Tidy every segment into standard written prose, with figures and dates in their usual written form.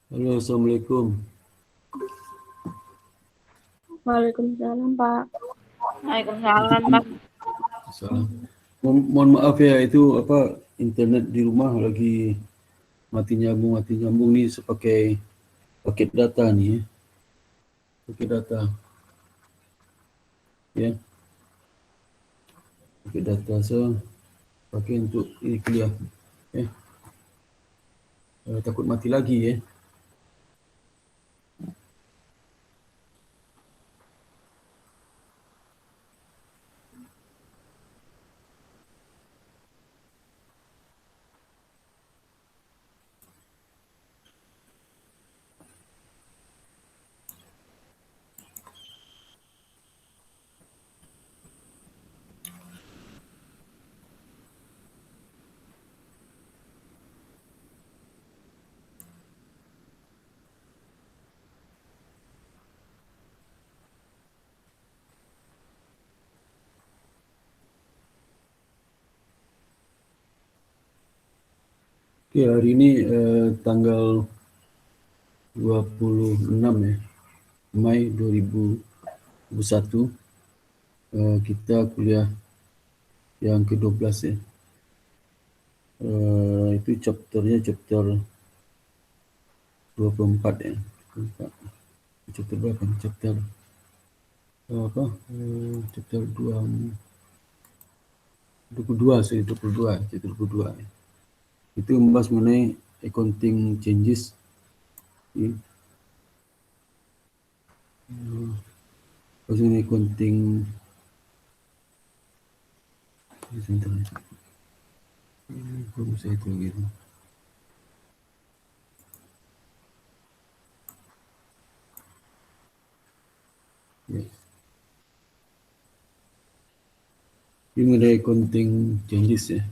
Halo, Assalamualaikum. Waalaikumsalam, Pak. Waalaikumsalam, Pak. Salam. Mohon maaf ya, itu internet di rumah lagi mati nyambung nih sepakai paket data nih ya. Paket data ya. Paket data saya pakai untuk ini kuliah ya. Takut mati lagi ya. Oke, hari ini tanggal 26 ya, Mei 2021. Kita kuliah yang ke-12 ya. Itu chapter 24 ya. 24. Chapter berapa? Chapter chapter 22, chapter 22 ya. Itu membahas mengenai accounting changes ya. Mengenai accounting sebentar ya. Belum saya itu gitu. Ya. Ini mengenai accounting changes ya.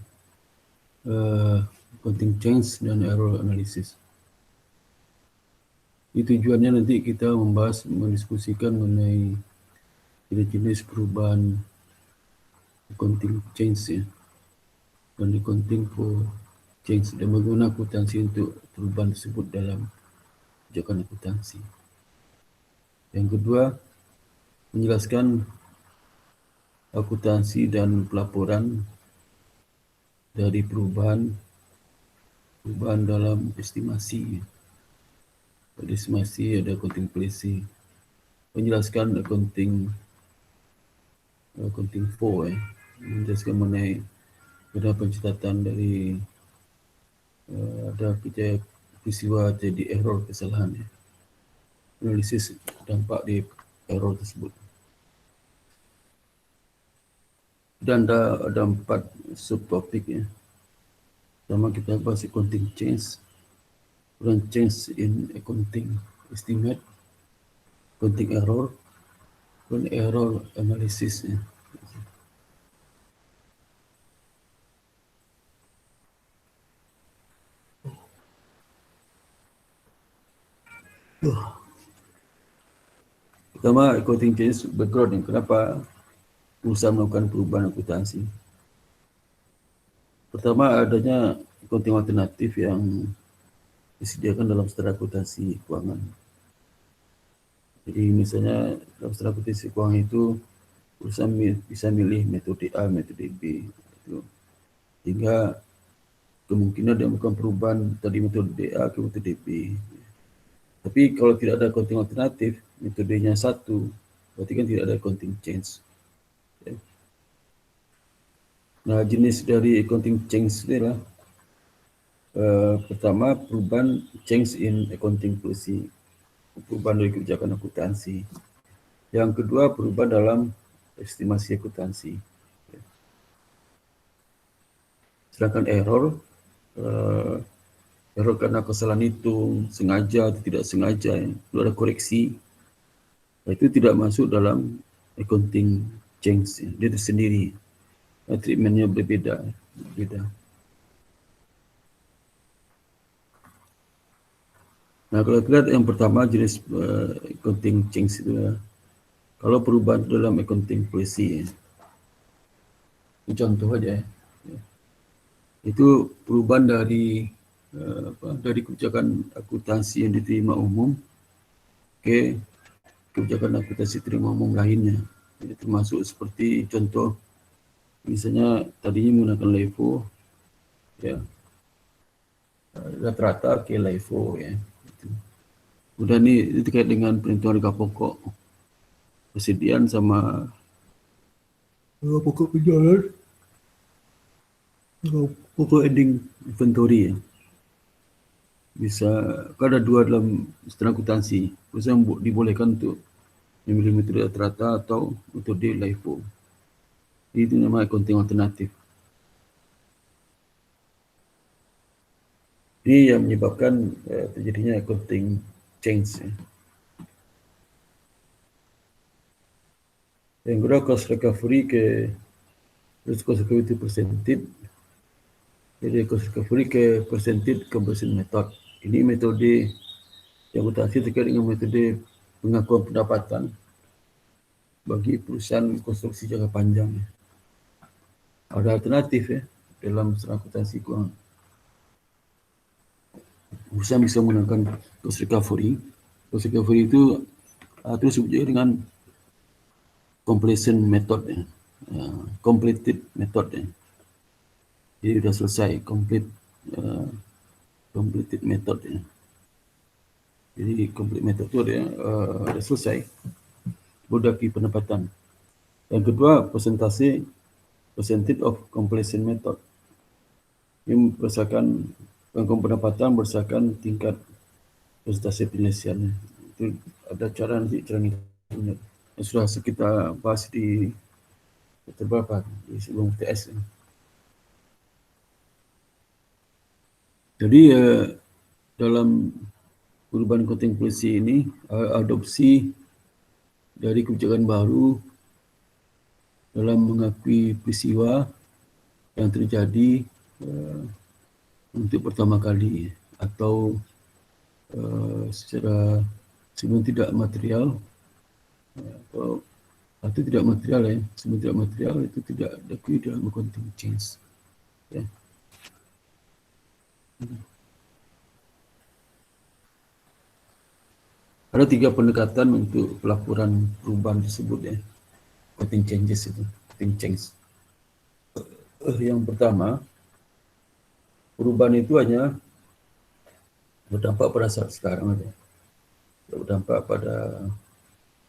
Accounting change dan error analysis. Itu tujuannya nanti kita mendiskusikan mengenai jenis-jenis perubahan accounting change ya. Dan accounting for change dan bagaimana akuntansi untuk perubahan tersebut dalam kebijakan akuntansi. Yang kedua, menjelaskan akuntansi dan pelaporan dari perubahan dalam estimasi. Pada estimasi ada accounting policy. Menjelaskan accounting for menjelaskan mengenai ada pencatatan dari ada peristiwa jadi error kesalahan ya. Analisis dampak di error tersebut. Dan ada 4 subtopik ya. Pertama kita bahas accounting change, dan change in accounting estimate, accounting error, dan error analysis ya. Pertama, accounting change background yang kenapa perusahaan melakukan perubahan akuntansi. Pertama, adanya accounting alternatif yang disediakan dalam standar akuntansi keuangan. Jadi misalnya dalam standar akuntansi keuangan itu perusahaan bisa milih metode A, metode B. Sehingga kemungkinan dia melakukan perubahan dari metode A ke metode B. Tapi kalau tidak ada accounting alternatif, metodenya satu, berarti kan tidak ada accounting change. Nah, jenis dari accounting change ini adalah pertama, perubahan change in accounting policy, perubahan dari kebijakan akuntansi. Yang kedua, perubahan dalam estimasi akuntansi. Sedangkan error karena kesalahan hitung, sengaja atau tidak sengaja, kalau ada koreksi, itu tidak masuk dalam accounting change, dia tersendiri, treatmentnya berbeda. Nah, kalau kita lihat yang pertama jenis accounting change itu ya, kalau perubahan dalam accounting policy, contoh aja ya, itu perubahan dari dari kebijakan akuntansi yang diterima umum ke kebijakan akuntansi terima umum lainnya. Jadi termasuk seperti contoh, misalnya tadinya menggunakan LIFO, ya, rata-rata ke LIFO, ya. Kemudian ini terkait dengan penentuan harga pokok persediaan sama pokok penjualan, pokok ending inventory, ya. Bisa, ada dua dalam sistem akuntansi, perusahaan dibolehkan untuk memilih metode rata-rata atau metode LIFO. Itu namanya accounting alternatif. Ini yang menyebabkan terjadinya accounting change. Ya. Yang kedua, cost recovery ke cost recovery to percentage. Jadi cost recovery ke percentage comparison method. Ini metode yang akuntansi terkait dengan metode pengakuan pendapatan bagi perusahaan konstruksi jangka panjang. Ada alternatif, ya, dalam sistem akuntansi keuangan. Perusahaan bisa menggunakan cost recovery. Cost recovery itu terus disebut dengan completion method, ya. Completed method, ya. Jadi sudah selesai, completed method, ya. Jadi complete method itu sudah selesai, berdaki pendapatan. Yang kedua, percentage of completion method. Ini berdasarkan penghitungan pendapatan berdasarkan tingkat presentasi penyelesaiannya. Itu ada cara nanti yang sudah kita bahas di beberapa di sebelum TS. Jadi dalam perubahan accounting policy ini adopsi dari kebijakan baru dalam mengakui peristiwa yang terjadi untuk pertama kali atau secara sebelum tidak material atau tidak material, ya. Sebelum tidak material itu tidak diakui dalam accounting change, ya. Ada 3 pendekatan untuk pelaporan perubahan tersebut, ya. Accounting changes itu, accounting change. Yang pertama, perubahan itu hanya berdampak pada saat sekarang aja. Berdampak pada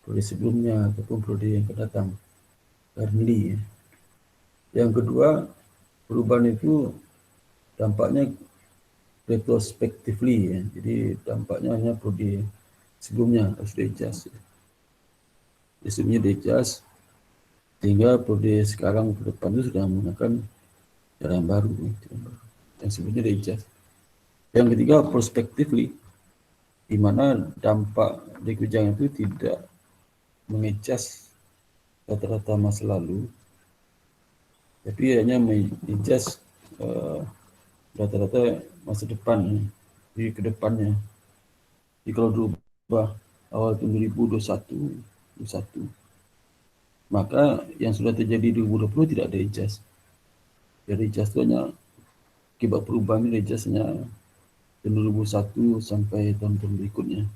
periode sebelumnya ataupun periode yang akan datang. Currently, ya. Yang kedua, perubahan itu dampaknya retrospectively, ya. Jadi dampaknya hanya periode sebelumnya harus di-adjust, ya. Sebelumnya di-adjust sehingga periode sekarang ke depan itu sudah menggunakan cara yang baru, ya. Yang sebelumnya di-adjust. Yang ketiga, prospectively, di mana dampak dari kebijakan itu tidak mengadjust rata-rata masa lalu, tapi hanya mengadjust rata-rata masa depan, ya. Di ke depannya. Jadi kalau berubah awal tahun 2021, maka yang sudah terjadi 2020 tidak ada adjust. Jadi adjust itu hanya akibat perubahan ini adjustnya tahun 2001 sampai tahun-tahun berikutnya.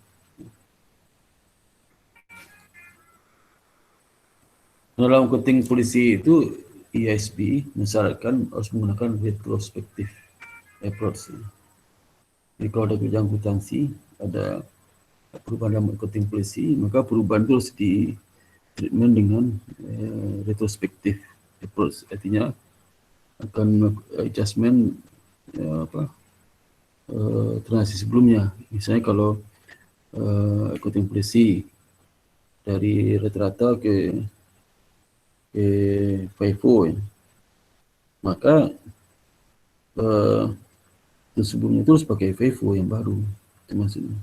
Dalam accounting policy itu IASB mensyaratkan harus menggunakan retrospective approach. Jadi kalau ada kebijakan akuntansi, ada perubahan dalam accounting policy, maka perubahan itu harus di treatment dengan retrospective approach. Artinya akan adjustment transaksi sebelumnya. Misalnya kalau accounting policy dari rata-rata ke FIFO, ya. Maka sebelumnya itu harus pakai FIFO yang baru. Itu maksudnya.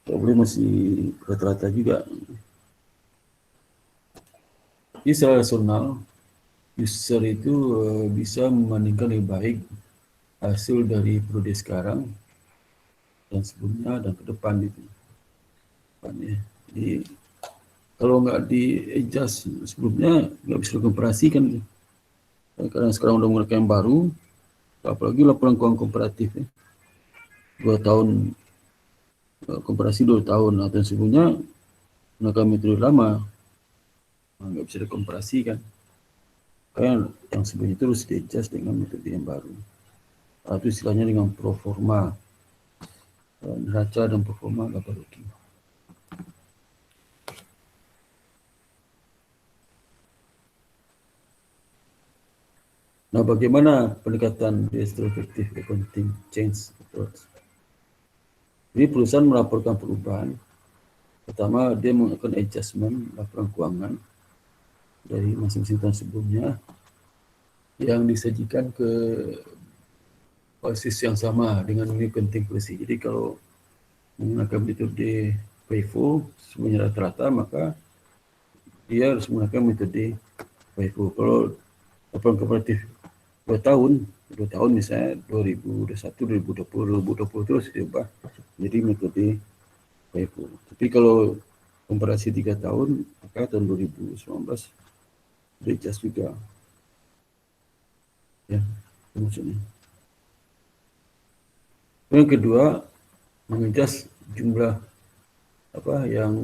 Kalau boleh masih rata-rata juga. Jadi secara rasional, user itu bisa membandingkan lebih baik hasil dari periode sekarang dan sebelumnya dan ke depan itu. Jadi kalau nggak di-adjust sebelumnya, nggak bisa dikomparasikan. Karena sekarang udah menggunakan yang baru, apalagi laporan keuangan komparatif ya. 2 tahun komparasi 2 tahun atau sebelumnya menggunakan metode lama nggak bisa dikomparasikan. Karena yang sebelumnya itu harus di-adjust dengan metode yang baru. Itu istilahnya dengan proforma neraca dan proforma laba rugi. Nah, bagaimana pendekatan retrospective accounting change approach? Jadi perusahaan melaporkan perubahan. Pertama, dia melakukan adjustment laporan keuangan dari masing-masing tahun sebelumnya yang disajikan ke basis yang sama dengan ini penting polisi. Jadi kalau menggunakan metode FIFO semuanya rata-rata, maka dia harus menggunakan metode FIFO. Kalau laporan komparatif 2 tahun misalnya 2021, 2020 terus diubah jadi metode FIFO. Tapi kalau komparasi 3 tahun, maka tahun 2019 di-adjust juga. Ya, maksudnya. Yang kedua, mengadjust jumlah yang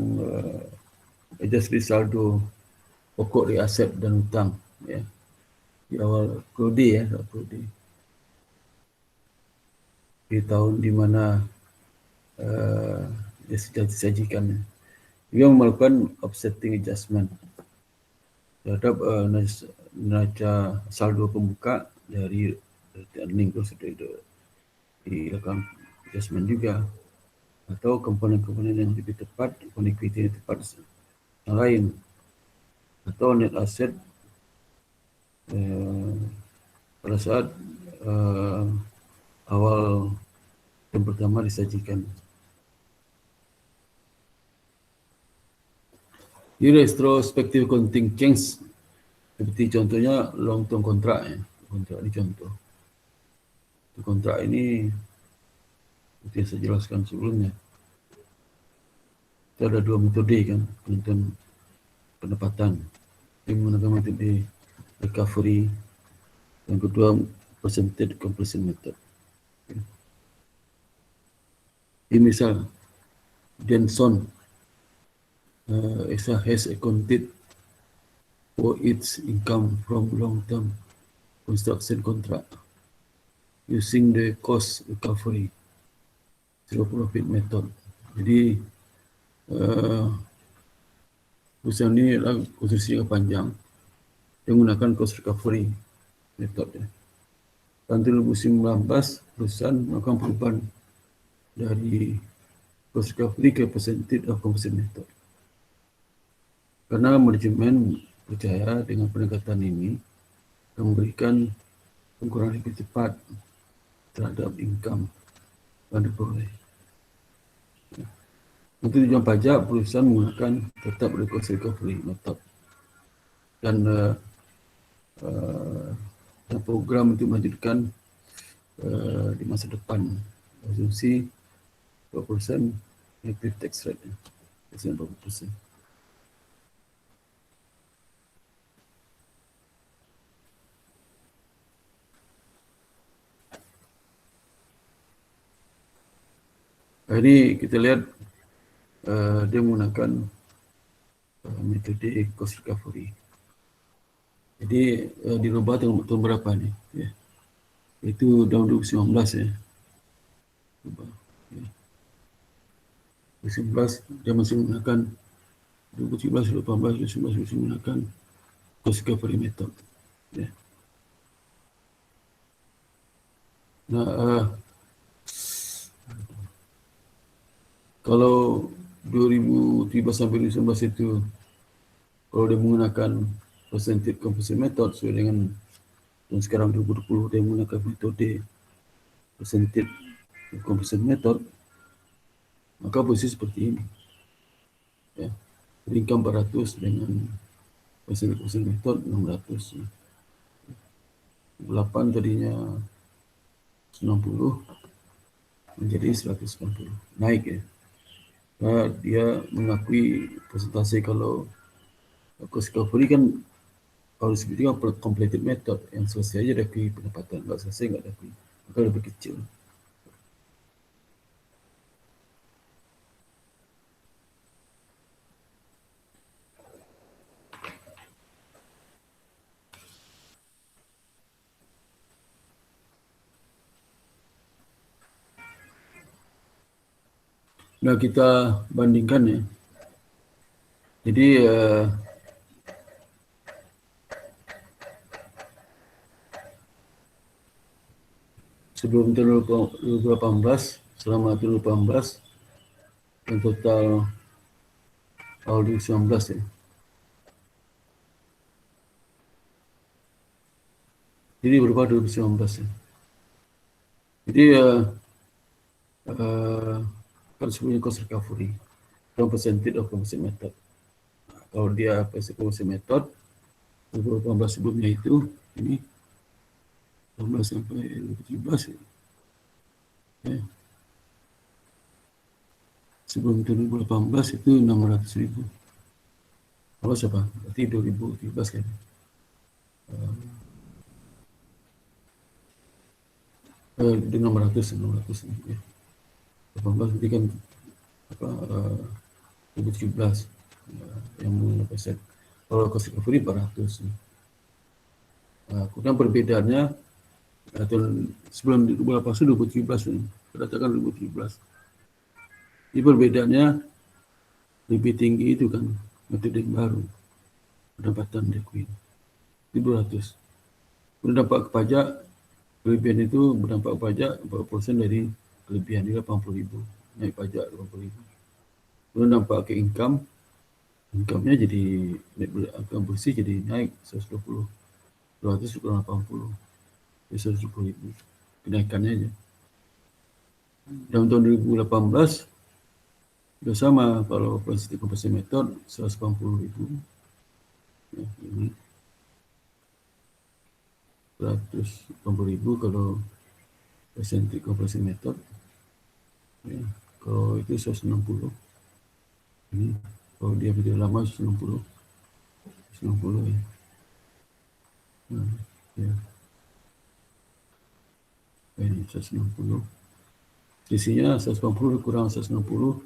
adjust di saldo pokok di aset dan hutang ya. Di awal prodi ya, di tahun di mana dia sudah disajikan. Dia melakukan offsetting adjustment terhadap neraca saldo pembuka dari earning terus dilakukan adjustment juga, atau komponen-komponen yang lebih tepat, komponen equity yang tepat yang lain, atau net asset pada saat awal yang pertama disajikan. Di retrospective accounting change seperti contohnya long term kontrak ya. Kontrak ini contoh. Kontrak ini seperti yang saya jelaskan sebelumnya. Kita ada 2 metode kan, penentuan pendapatan. Yang menggunakan metode recovery, yang kedua percentage completion method. Ini misal Denson has accounted for its income from long-term construction contract using the cost recovery zero profit method. Jadi perusahaan ini adalah konstruksi jangka panjang yang menggunakan cost recovery method ya. Tahun 2019 perusahaan melakukan perubahan dari cost recovery ke percentage of completion method. Karena manajemen percaya dengan pendekatan ini akan memberikan pengurangan lebih cepat terhadap income yang diperoleh. Untuk tujuan pajak, perusahaan menggunakan tetap cost recovery method dan program untuk melanjutkan di masa depan asumsi 20% effective tax rate 20%. Ini kita lihat dia menggunakan metode cost recovery. Jadi dirubah tahun berapa ni? Ya. Itu tahun 2019 ya. Rubah. Ya. 2019 dia masih menggunakan 2017, 2018, 2019 masih menggunakan cost recovery method. Ya. Nah, kalau 2017 sampai 2019 itu kalau dia menggunakan percentage composition method sesuai dengan dan sekarang 2020 dia menggunakan metode percentage composition method, maka posisi seperti ini ya. Income 400 dengan percentage composition method 600 ya. 8 tadinya 90 menjadi 180, naik ya. Nah, dia mengakui presentasi kalau cost recovery kan Kalau disebut juga completed method, yang selesai aja dari pendapatan, nggak selesai nggak dari, maka lebih kecil. Nah, kita bandingkan ya. Jadi sebelum tahun 2018, selama 2018, dan total tahun 2019 ya. Jadi berubah 2019 ya. Jadi kan sebenarnya cost recovery, percentage of compensation method. Kalau dia compensation method 2018 sebelumnya itu, ini 18 sampai 2017 ya. Sebelum 2018 itu 600.000. Kalau siapa? Berarti 2017 kan. Di 600 ya. 18 berarti kan apa 2017 yang 5%. Kalau cost recovery 400. Kemudian perbedaannya sebelum 2018 itu 2017 ini. Katakan 2017. Ini perbedaannya lebih tinggi itu kan metode yang baru, pendapatan Dequeen itu 200. Berdampak ke pajak, kelebihan itu berdampak ke pajak 40% dari kelebihan ini 80.000, naik pajak 80.000. Kemudian dampak ke income-nya jadi income bersih jadi naik 120, 200 kurang 80, 120.000 kenaikannya aja. Dalam tahun 2018 sudah sama, kalau plastik compensation method 180.000 ya, ini 180.000 kalau plastik compensation method ya, kalau itu 160 ini, kalau dia video lama 160 ya. Nah, ya. Ini 160, sisinya 180 kurang 160,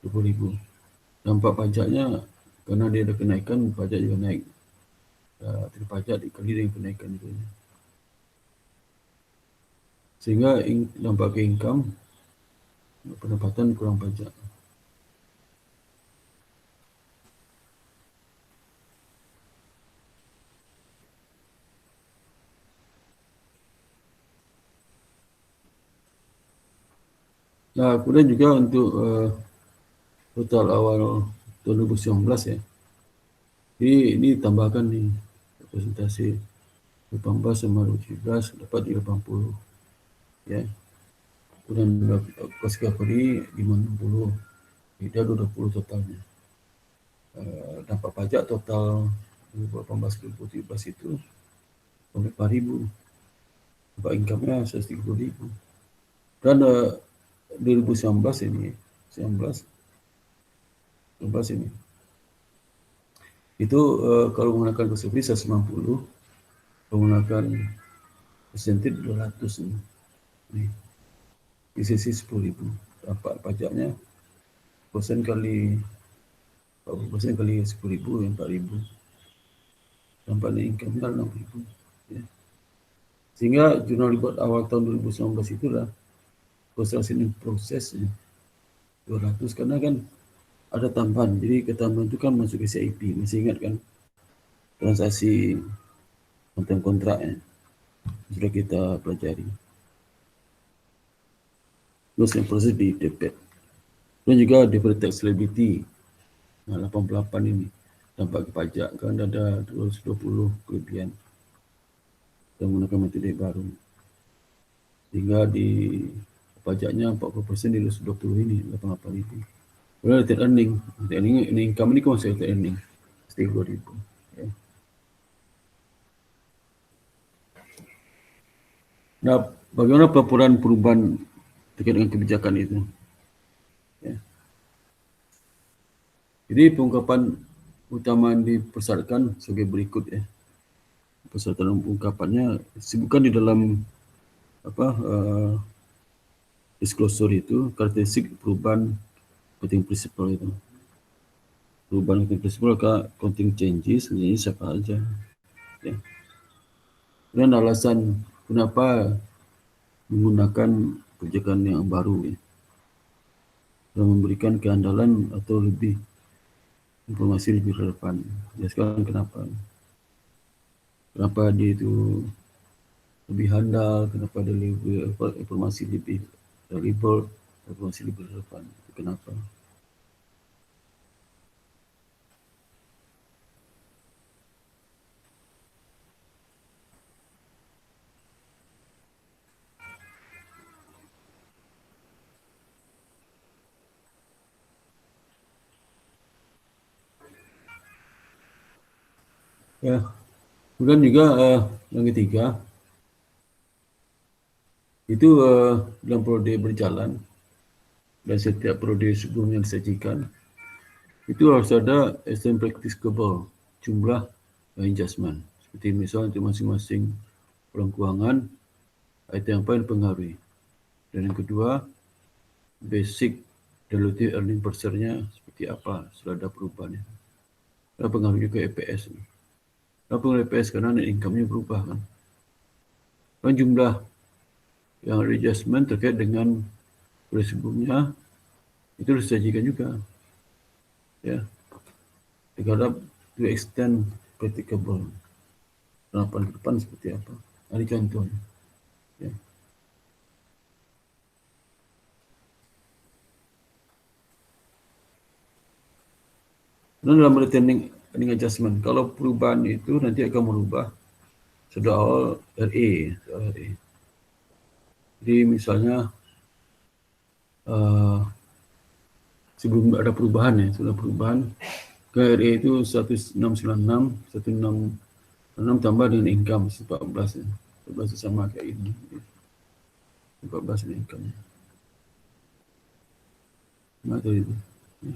20.000. Dampak pajaknya karena dia ada kenaikan, pajak juga naik. Terpajak dikali dengan kenaikan itu. Sehingga dampak ke income, pendapatan kurang pajak. Nah, kemudian juga untuk total awal tahun 2019 ya. Jadi ini tambahkan nih representasi 18 sama 2017 dapat 80 ya. Kemudian cost recovery 560, tidak 20 totalnya. Dampak pajak total 2018-2017 itu 4.000. Dampak income-nya 130.000. Dan 2019 ini, 19 ini, itu kalau menggunakan cost recovery 190, kalau menggunakan percentage 200 ini. Nih. Di sisi 10.000. Dampak pajaknya persen kali 10.000 yang 4.000. Dampak income-nya 6.000. Ya. Sehingga jurnal dibuat awal tahun 2019 itulah prosesnya 200 karena kan ada tambahan. Jadi ketambahan itu kan masuk ke CIP. Masih ingat kan transaksi konten kontraknya sudah kita pelajari. Terus yang proses di DPET. Dan juga deferred tax liability 88 ini dampak ke pajak kan ada 220 kelebihan kita menggunakan metode baru sehingga di pajaknya 40% di 220 ini 88.000. Kemudian retained earning, ini income ini kan masih retained earning sekitar 2.000 ya. Nah, bagaimana pelaporan perubahan terkait dengan kebijakan itu ya. Jadi pengungkapan utama yang dipersyaratkan sebagai berikut ya. beserta dalam ungkapannya disebutkan di dalam disclosure itu karakteristik perubahan accounting principle itu. Perubahan accounting principle ke accounting changes ini siapa aja. Ya. Dan alasan kenapa menggunakan kebijakan yang baru ya, dan memberikan keandalan atau lebih informasi lebih relevan. Jelaskan kenapa dia itu lebih handal, kenapa dia lebih informasi lebih valuable, informasi lebih relevan. Kenapa? Ya, kemudian juga yang ketiga itu dalam periode berjalan dan setiap periode sebelumnya disajikan itu harus ada estimate practicable jumlah adjustment. Seperti misalnya untuk masing-masing pulang keuangan item apa yang dipengaruhi. Dan yang kedua, basic diluted earning per share-nya seperti apa setelah ada perubahannya. Ada pengaruhnya ke EPS. Ada pengaruh EPS karena net income-nya berubah kan. Dan jumlah yang adjustment terkait dengan periode sebelumnya itu harus disajikan juga. Ya. Digarap to extend practicable. Harapan ke depan seperti apa? Ada contohnya. Ya. Dan dalam retaining adjustment, kalau perubahan itu nanti akan merubah soal RA. Jadi misalnya sebelum ada perubahan ya, sudah perubahan ke RA itu 1696, 1696 tambah dengan income 14 ya. 14 sama kayak ini. 14 dengan income. Mana tahu itu. Ya.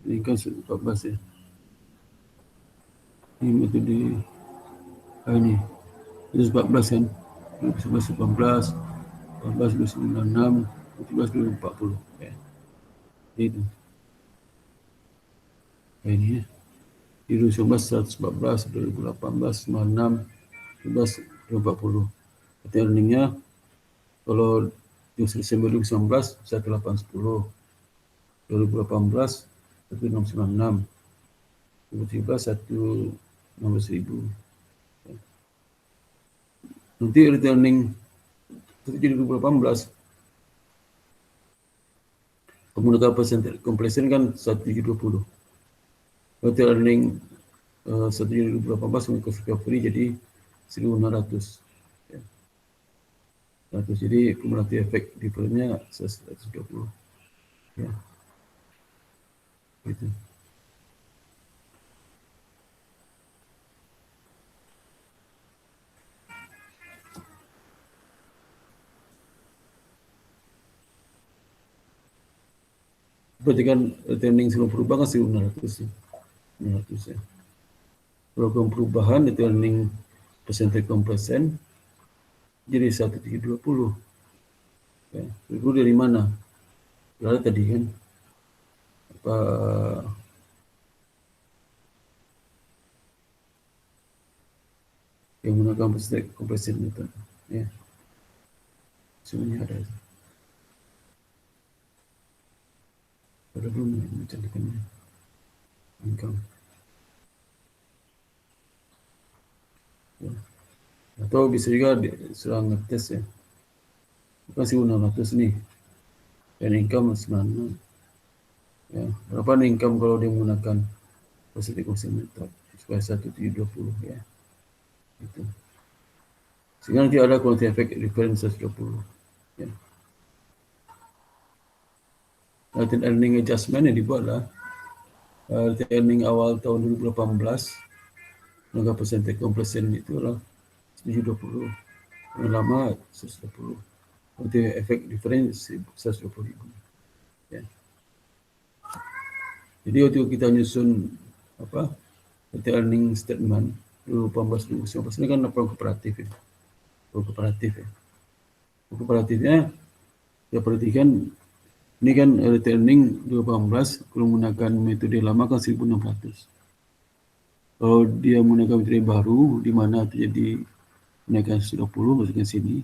Ini kan 14 ya. Ini metode ini. Itu 14 kan. 11, 18, 14, 296, 17, 240. Ya. Itu. Ini ya. Di 2019, 114, 2018, 96, 11, 240. Arti earningnya kalau Desember 2019, 1810. 2018, 1696. 2017, 116.000. Nanti returning jadi 2018 menggunakan percentage completion kan 1720. Berarti earning 1718 mengikut recovery jadi 1600. Ya. 100, jadi kumulatif efek difference-nya 120. Ya. Gitu. Berarti kan returning sebelum perubahan kan 1600 ya. 1600 ya. Program perubahan returning percentage compression jadi 1720. Ya. Itu dari mana? Lalu tadi kan apa yang menggunakan percentage compression method. Ya. Semuanya ada. Ada belum mencantumkannya? Income. Ya. Atau bisa juga serang ngetes ya. Bukan 1600 nih. Dan income 96. Ya. Berapa nih income kalau dia menggunakan percentage compression method? Supaya 1720 ya. Itu. Sehingga nanti ada quality effect reference 120. Ya. Latent earning adjustment yang dibuatlah earning awal tahun 2018 dengan percentage compression itu adalah 720. Yang lama 120. Nanti efek difference 120.000. Ya. Jadi waktu kita nyusun earning statement 2018-2019 ini kan laporan kooperatif ya. Kooperatifnya kita perhatikan ini kan returning 2018 kalau menggunakan metode lama kan 1.600. Kalau dia menggunakan metode baru di mana terjadi kenaikan 120 masukkan sini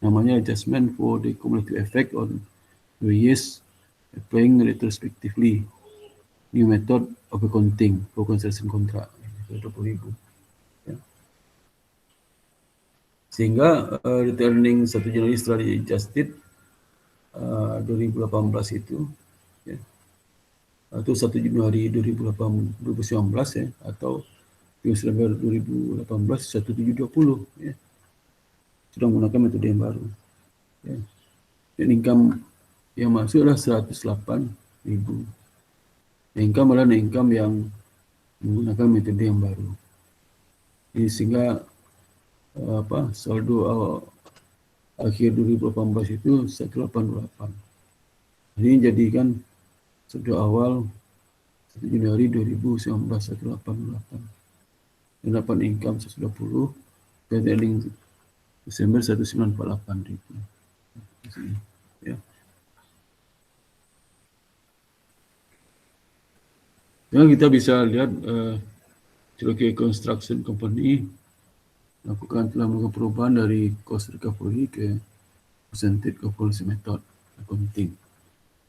namanya adjustment for the cumulative effect on the years applying retrospectively new method of accounting for construction contract 20.000 ya. Sehingga returning 1 Januari setelah di adjusted 2018 itu ya, atau 1 Januari 2019 ya, atau 1 Desember 2018 1720 ya, sudah menggunakan metode yang baru ya. Dan income yang masuk adalah 108.000. Income adalah income yang menggunakan metode yang baru. Jadi sehingga saldo akhir 2018 itu 188. Ini jadikan saldo awal 1 Januari 2019 188. Dan dapat income 120 dan ending Desember 1.948.000. Ya. Dan kita bisa lihat Cherokee Construction Company telah melakukan perubahan dari cost recovery ke percentage compulsory method accounting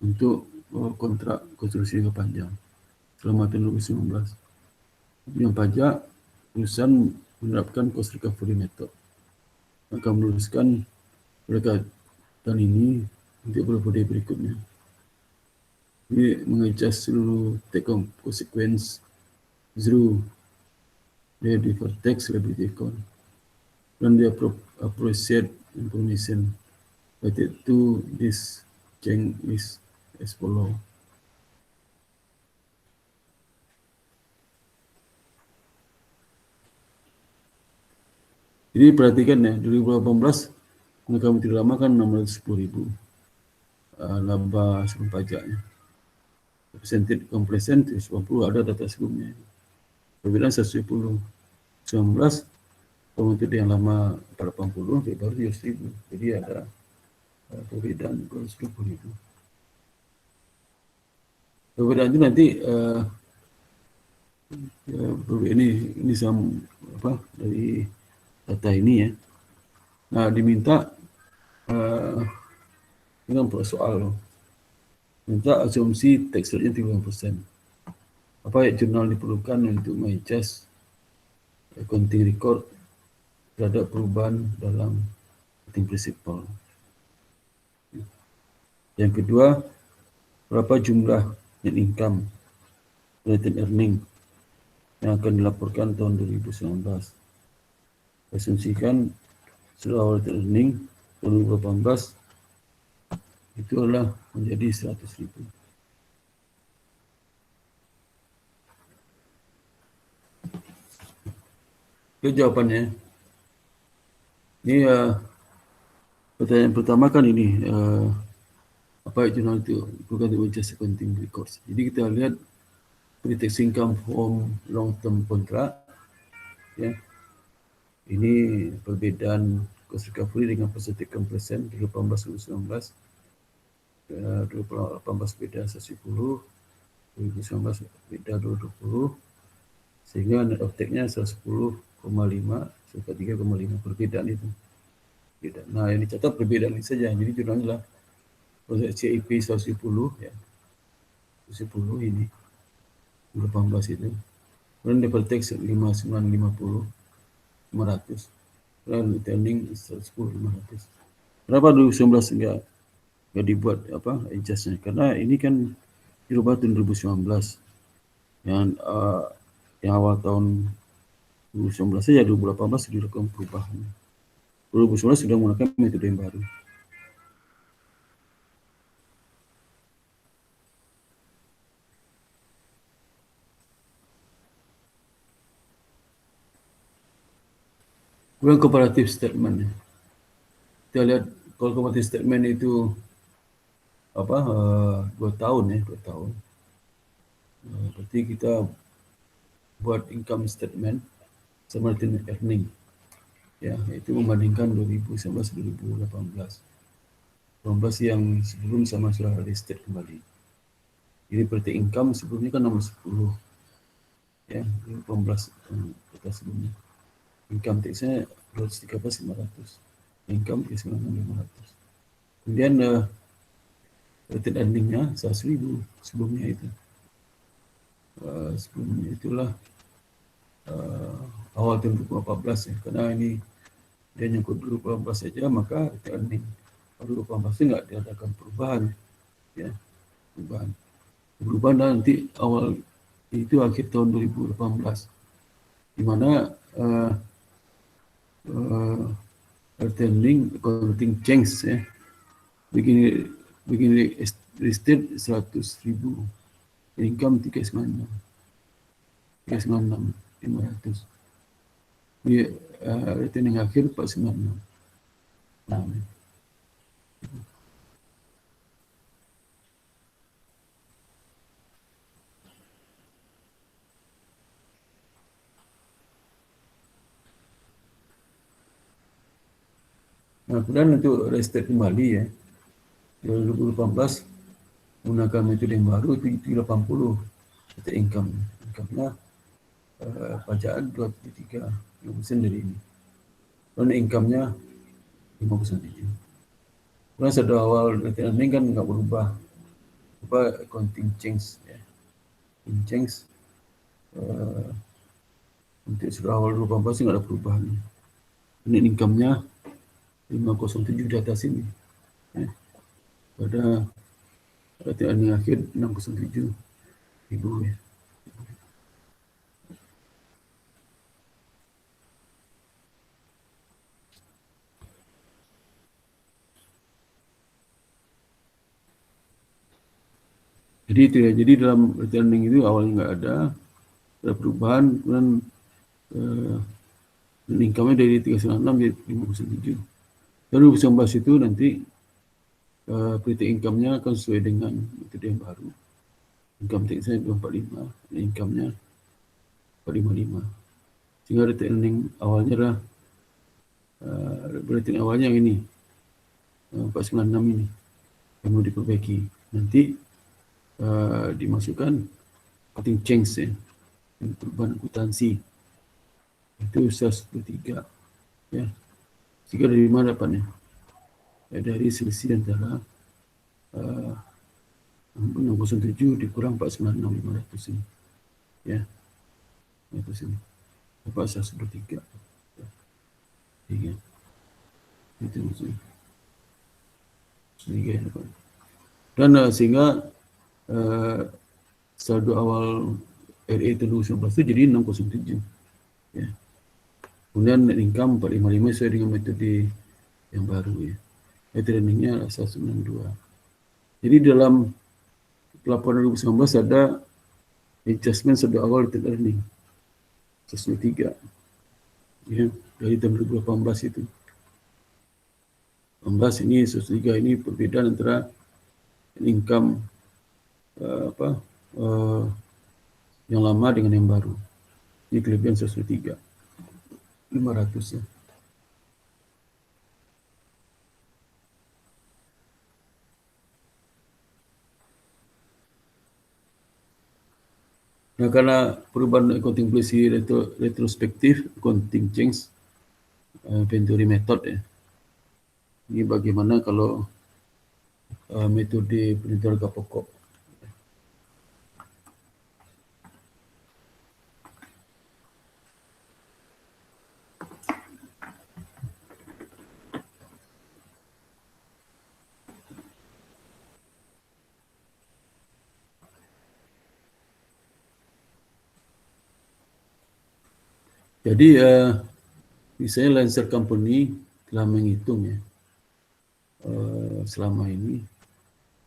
untuk kontrak konstruksi jangka panjang selama tahun 2019. Yang pajak perusahaan menerapkan cost recovery method akan meneruskan pada tahun ini untuk periode berikutnya. Ini mengadjust seluruh take home consequence zero their deferred tax liability account dan dia appreciate information related to this change is as follow. Jadi perhatikan ya, 2018 kami tidak lama kan 610.000 laba sebelum pajaknya. Percentage completion 90 ada data sebelumnya. Perbedaan 110. 19 metode yang lama 480 baru 7.000. Jadi ada perbedaan 20.000. Perbedaan itu nanti ini sama dari data ini ya. Nah, diminta dengan soal minta asumsi tax rate-nya 30%. Apa yang jurnal diperlukan untuk mengadjust accounting record terhadap perubahan dalam accounting principle. Yang kedua, berapa jumlah net income related earning yang akan dilaporkan tahun 2019. Asumsikan seluruh related earning tahun 2018 itu adalah menjadi 100.000. Itu jawabannya. Ini pertanyaan pertama kan ini apa jurnal itu bukan untuk adjust accounting records. Jadi kita lihat pre-tax income from long term contract ya. Ini perbedaan cost recovery dengan percentage completion 2018-2019. 2018 beda 110, 2019 beda 220, sehingga net of tax-nya 110,5, 3,5 perbedaan itu. Beda. Nah, yang dicatat perbedaan ini saja. Jadi jurnalnya lah CIP 110 ya. 110 ini 2018 itu. Kemudian deferred tax 5950 500. Dan returning 110 500. Kenapa 2019 enggak dibuat adjustnya? Karena ini kan dirubah tahun 2019. Yang awal tahun 2019 saja 2018 dilakukan perubahan. 2019 sudah menggunakan metode yang baru. Kemudian comparative statement. Kita lihat kalau comparative statement itu 2 tahun ya, 2 tahun. Berarti kita buat income statement sama net earning. Ya, itu membandingkan 2019-2018. 18 yang sebelum sama sudah restate kembali. Jadi berarti income sebelumnya kan nomor 10. Ya, 18 kita sebelumnya. Income tax-nya 213.500. Income 39.500. Kemudian retained earning-nya 100.000 sebelumnya itu. Sebelumnya itulah awal tahun 2018 ya. Karena ini dia nyangkut 2018 saja, maka retained earning 2018 itu nggak diadakan perubahan. Ya, perubahan nanti awal itu akhir tahun 2018. Di mana accounting change ya, begini listed 100.000, income 396.500, di returning akhir 496. Nah, kemudian untuk restate kembali ya, 2018 menggunakan metode yang baru itu 80 itu income-nya pajakan 23% dari ini. Dan income-nya 50%. Karena sudah awal retained earning kan nggak berubah, accounting change ya, change untuk sudah awal 2018 nggak ada perubahan. Ini income-nya 507 di atas ini. Ya. Pada retained earning akhir 607.000 ya. Jadi itu ya. Jadi dalam retained earning itu awalnya nggak ada perubahan, kemudian income-nya dari 396 jadi 507. Lalu 2019 itu nanti pretty income-nya akan sesuai dengan metode yang baru. Income tax-nya 245, income-nya 455. Sehingga retained earning awalnya adalah retained awalnya yang ini 496 ini yang mau diperbaiki. Nanti dimasukkan accounting change ya, perubahan akuntansi itu 123 ya. Jika dari mana dapatnya? Ya, dari selisih antara 607 dikurang 496.500 ini ya, itu sini dapat 123 ya. Itu maksudnya sehingga dapat. Dan sehingga saldo awal RE 2019 itu jadi 607 ya. Kemudian net income 455 sesuai dengan metode yang baru ya. Retained earning-nya 192. Jadi dalam laporan 2019 ada adjustment saldo awal retained earning 103 ya, dari tahun 2018 itu. 18 ini 103 ini perbedaan antara income yang lama dengan yang baru. Ini kelebihan 103 500 ya. Nah, karena perubahan accounting policy retrospektif, accounting change, inventory method ya. Ini bagaimana kalau metode penentuan harga pokok. Jadi misalnya Lancer Company telah menghitung ya selama ini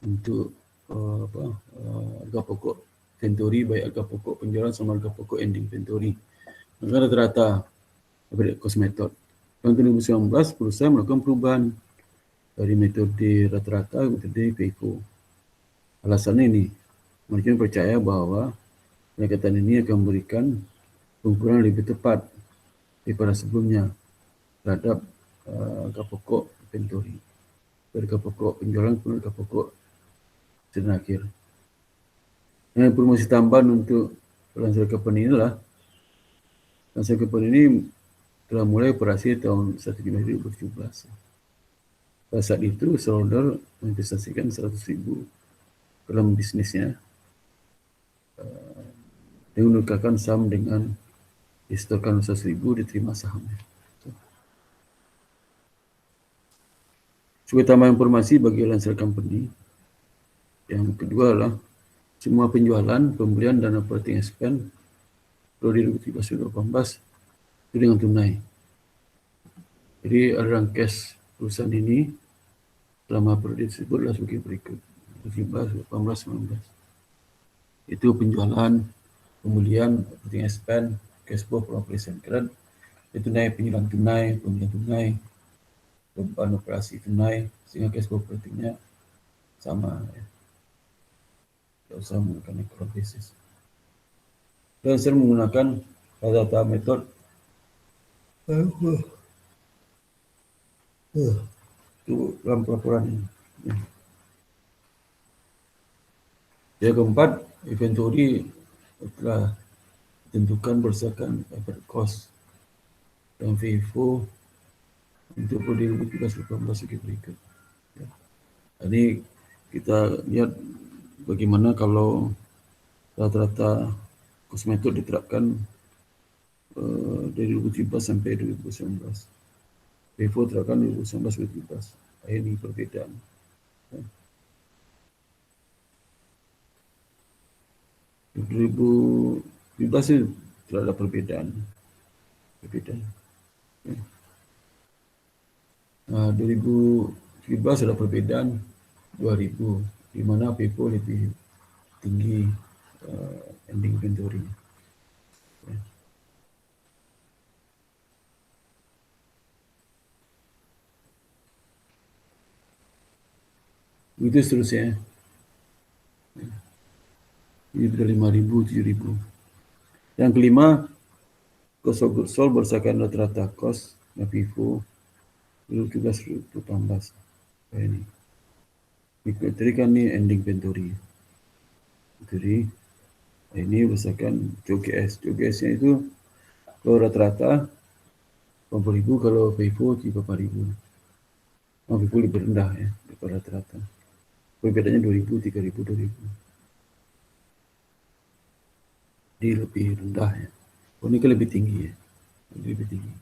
untuk harga pokok inventory, baik harga pokok penjualan sama harga pokok ending inventory. Maka rata-rata daripada cost method. Tahun 2019 perusahaan melakukan perubahan dari metode rata-rata ke metode FIFO. Alasannya ini, mereka percaya bahwa Pendekatan ini akan memberikan pengukuran lebih tepat daripada sebelumnya terhadap angka pokok inventory. Dari angka pokok penjualan ke angka pokok sedan akhir. Informasi tambahan untuk Lancer Company inilah, Lancer Company ini telah mulai operasi tahun 1 Januari 2017. Pada saat itu, shareholder menginvestasikan 100.000 dalam bisnisnya dan menukarkan saham dengan disetorkan 100.000 diterima sahamnya. Sebagai tambahan informasi bagi Lancer Company, yang kedua adalah semua penjualan, pembelian dan operating expense periode 2017-2018 itu dengan tunai. Jadi aliran cash perusahaan ini selama periode tersebut adalah sebagai berikut: 2017, 2018, 2019. Itu penjualan, pembelian, operating expense, cash flow from operation current, itu tunai, penjualan tunai, pembelian tunai, beban operasi tunai, sehingga cash flow operatingnya sama. Tidak usah menggunakan account basis. Dan saya menggunakan data method itu dalam pelaporan ini. Yang keempat, inventory telah ditentukan berdasarkan effort cost dan FIFO untuk periode 2017-2018 sebagai berikut. Jadi kita lihat bagaimana kalau rata-rata cost method diterapkan dari 2017 sampai 2019. FIFO diterapkan 2019-2017. Ini perbedaan. 2017 itu tidak ada perbedaan. Nah, 2017 ada perbedaan 2000, di mana FIFO lebih tinggi ending inventory. Itu seterusnya. Ini sudah 5.000, 7.000. Yang kelima, cost of goods sold berdasarkan rata-rata cost FIFO 2017-2018. Ini. Ini kan ini ending inventory. Jadi ini berdasarkan COGS. COGS-nya itu kalau rata-rata 80.000, kalau FIFO 34.000. FIFO lebih rendah ya daripada rata-rata. Perbedaannya 2.000, 3.000, 2.000. Dia lebih rendah ya. Ini kan lebih tinggi ya. Lebih tinggi.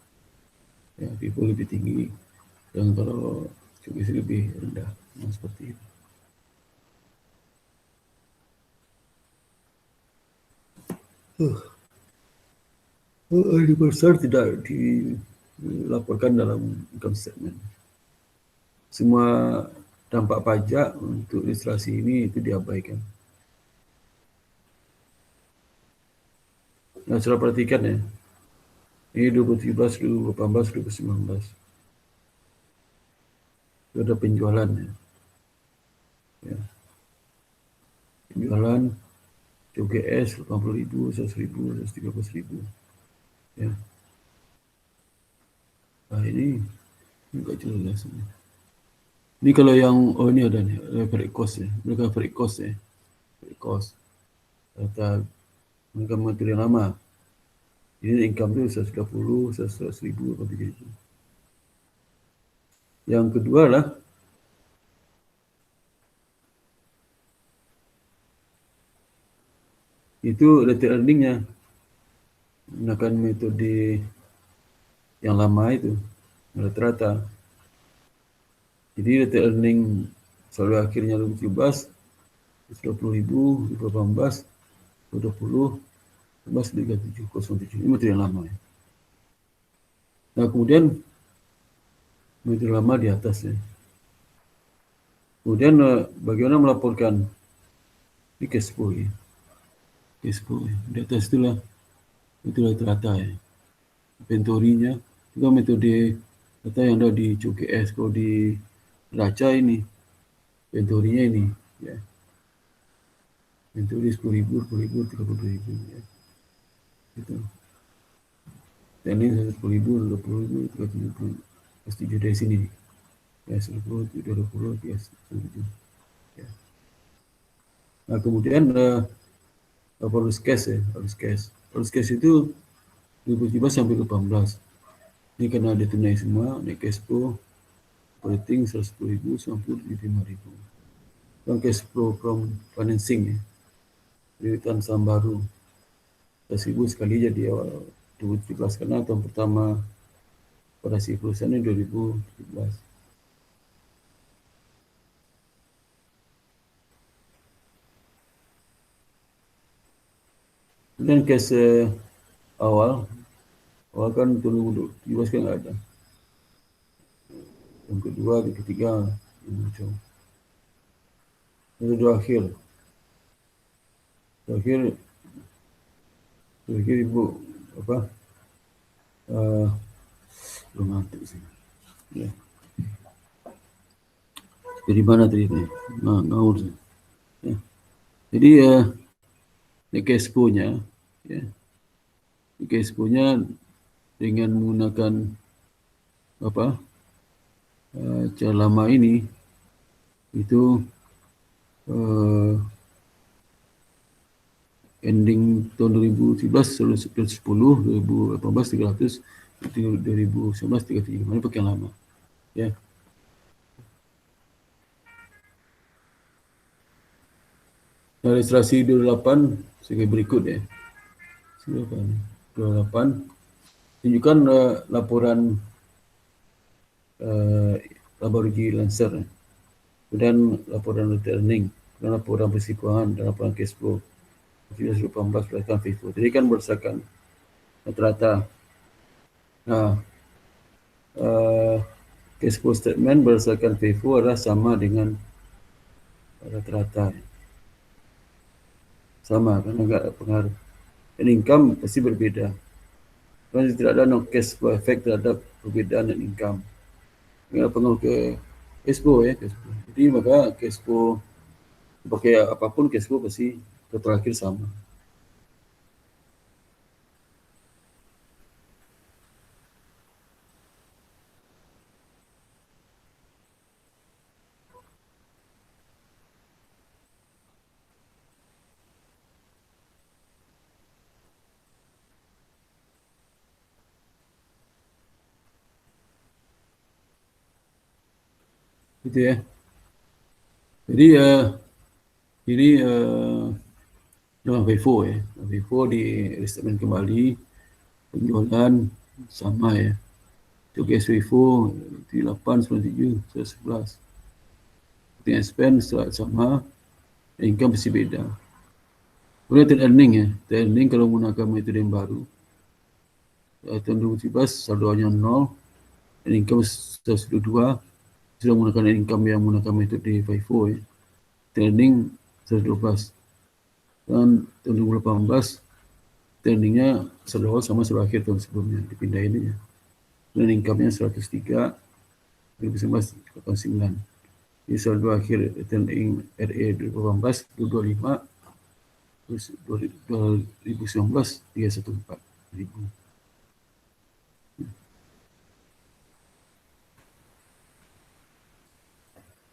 Ya, FIFO lebih tinggi. Dan kalau COGS lebih rendah. Seperti itu. Ini besar tidak dilaporkan dalam income statement. Semua dampak pajak untuk ilustrasi ini itu diabaikan. Nah, sudah perhatikan ya. Ini 2017, 2018, 2019. Itu ada penjualan ya. Penjualan COGS 80.000, 100.000, 113.000. Ya. Nah, ini enggak jelas ini. Ini kalau yang ini ada nih, freight cost ya. Mereka freight cost ya. Freight cost. Data mereka materi yang lama. Ini income itu 130, 100.000 atau 3.000. Yang kedua lah itu retail earning-nya menggunakan metode yang lama itu rata-rata. Jadi retail earning selalu akhirnya 2017 20.000, 2018 2020 3707. Ini metode yang lama ya. Nah, kemudian metode lama di atas ya. Kemudian bagaimana melaporkan di cash flow ya. Cash flow ya. Di atas itulah itu rata-rata ya. Inventory-nya juga metode data yang ada di COGS. Kalau di neraca ini inventory-nya ini ya. Inventory 10.000, 10.000, 32.000 ya. Gitu. Dan ini 10.000, 20.000, 30.000. Pasti dari sini nih. Ya 10, 20, ya 7. Ya. Nah kemudian arus cash ya, arus cash. Arus cash itu 2017 sampai 18. Ini karena ada tunai semua, naik cash flow, operating 110.000, 95.000. Dan cash flow from financing ya, pembibitan saham baru 100.000 sekali jadi awal 2017 karena tahun pertama operasi perusahaan ini 2017. Dan cash awal kan dulu 2017 kan nggak ada. Yang kedua, yang ketiga, yang muncul. Yang kedua akhir ibu apa? Belum mati sih. Ya. Dari mana tadi? Ngaur. Ya. Jadi ini cash flow-nya, ya. Cash flow-nya dengan menggunakan apa? Cara lama ini itu ending tahun 2017 110, 2018 300, 2019 37. Mana pakai lama, ya. Registrasi 28 sebagai berikut ya. 28 tunjukkan laporan laba rugi Lancer dan laporan earning dan laporan bersih keuangan dan laporan cash flow 18 berdasarkan FIFO. Jadi kan berdasarkan rata-rata. Nah, cash flow statement berdasarkan FIFO adalah sama dengan rata-rata. Sama, karena enggak ada pengaruh. Dan income pasti berbeda. Karena tidak ada no cash flow effect terhadap perbedaan dan income. Enggak pengaruh ke cash flow ya. Cash flow. Jadi maka cash flow, pakai apapun cash flow pasti terakhir sama. Gitu ya. Jadi ini dengan FIFO ya. FIFO di restatement kembali, penjualan sama ya. Untuk FIFO 8, 97, 111. Dengan spend sama, income pasti beda. Kemudian trade earning ya. Trade earning kalau menggunakan metode yang baru, tahun 2017 saldonya 0, dan income 122, sudah menggunakan income yang menggunakan metode FIFO ya. Trade earning 112. Dan tahun 2018 trendingnya saldo awal sama saldo akhir tahun sebelumnya, dipindahin aja. Dan income-nya 103, 2019 89. Jadi saldo akhir trending RA 2018 225, terus 2019 314.000.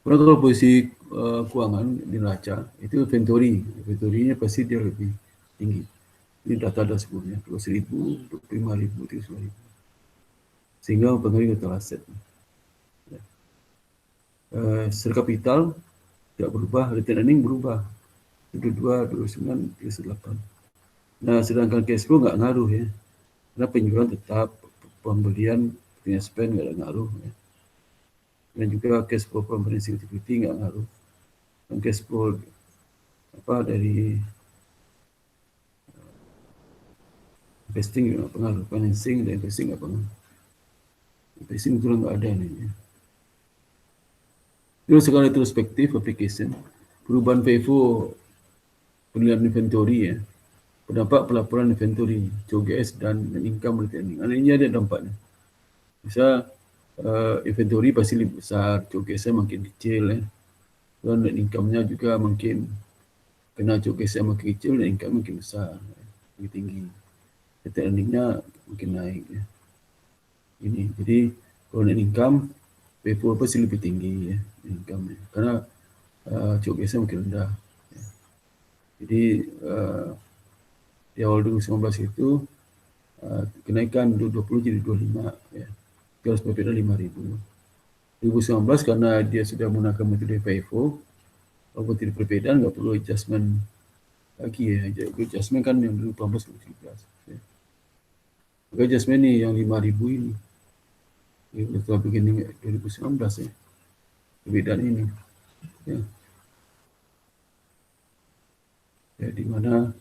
Kalau posisi keuangan di neraca itu inventory-nya pasti dia lebih tinggi. Ini data ada sebelumnya 20.000, 25.000, 30.000. Sehingga mempengaruhi total aset. Secara kapital tidak berubah, return earning berubah 22, 29, 38. Nah sedangkan cash flow nggak ngaruh ya, karena penjualan tetap, pembelian punya spend nggak ada ngaruh ya. Dan juga cash flow from financing activity nggak ngaruh. Dan cash flow dari investing nggak pengaruh, financing dan investing nggak pengaruh. Investing itu nggak ada nih ya. Terus sekarang retrospektif application, perubahan FIFO penilaian inventory ya, berdampak pelaporan inventory, COGS dan income returning. Ini ada dampaknya. Bisa inventory pasti lebih besar, COGS-nya makin kecil ya, dan income-nya juga makin kena cuk case yang makin kecil dan income makin besar, makin tinggi. Retained earning-nya makin naik. Ya. Ini, jadi kalau net income, FIFO pasti lebih tinggi ya, income-nya. Karena cuk case makin rendah. Ya. Jadi di awal 2019 itu kenaikan 20 jadi 25 ya. Kita harus berbeda 5.000. 2019 karena dia sudah menggunakan metode FIFO, walaupun tidak perbedaan nggak perlu adjustment lagi ya. Adjustment kan yang 2018 2017 ya. Maka adjustment ini yang 5.000 ini. Ya, setelah beginning 2019 ya. Perbedaan ini. Ya. Ya, di mana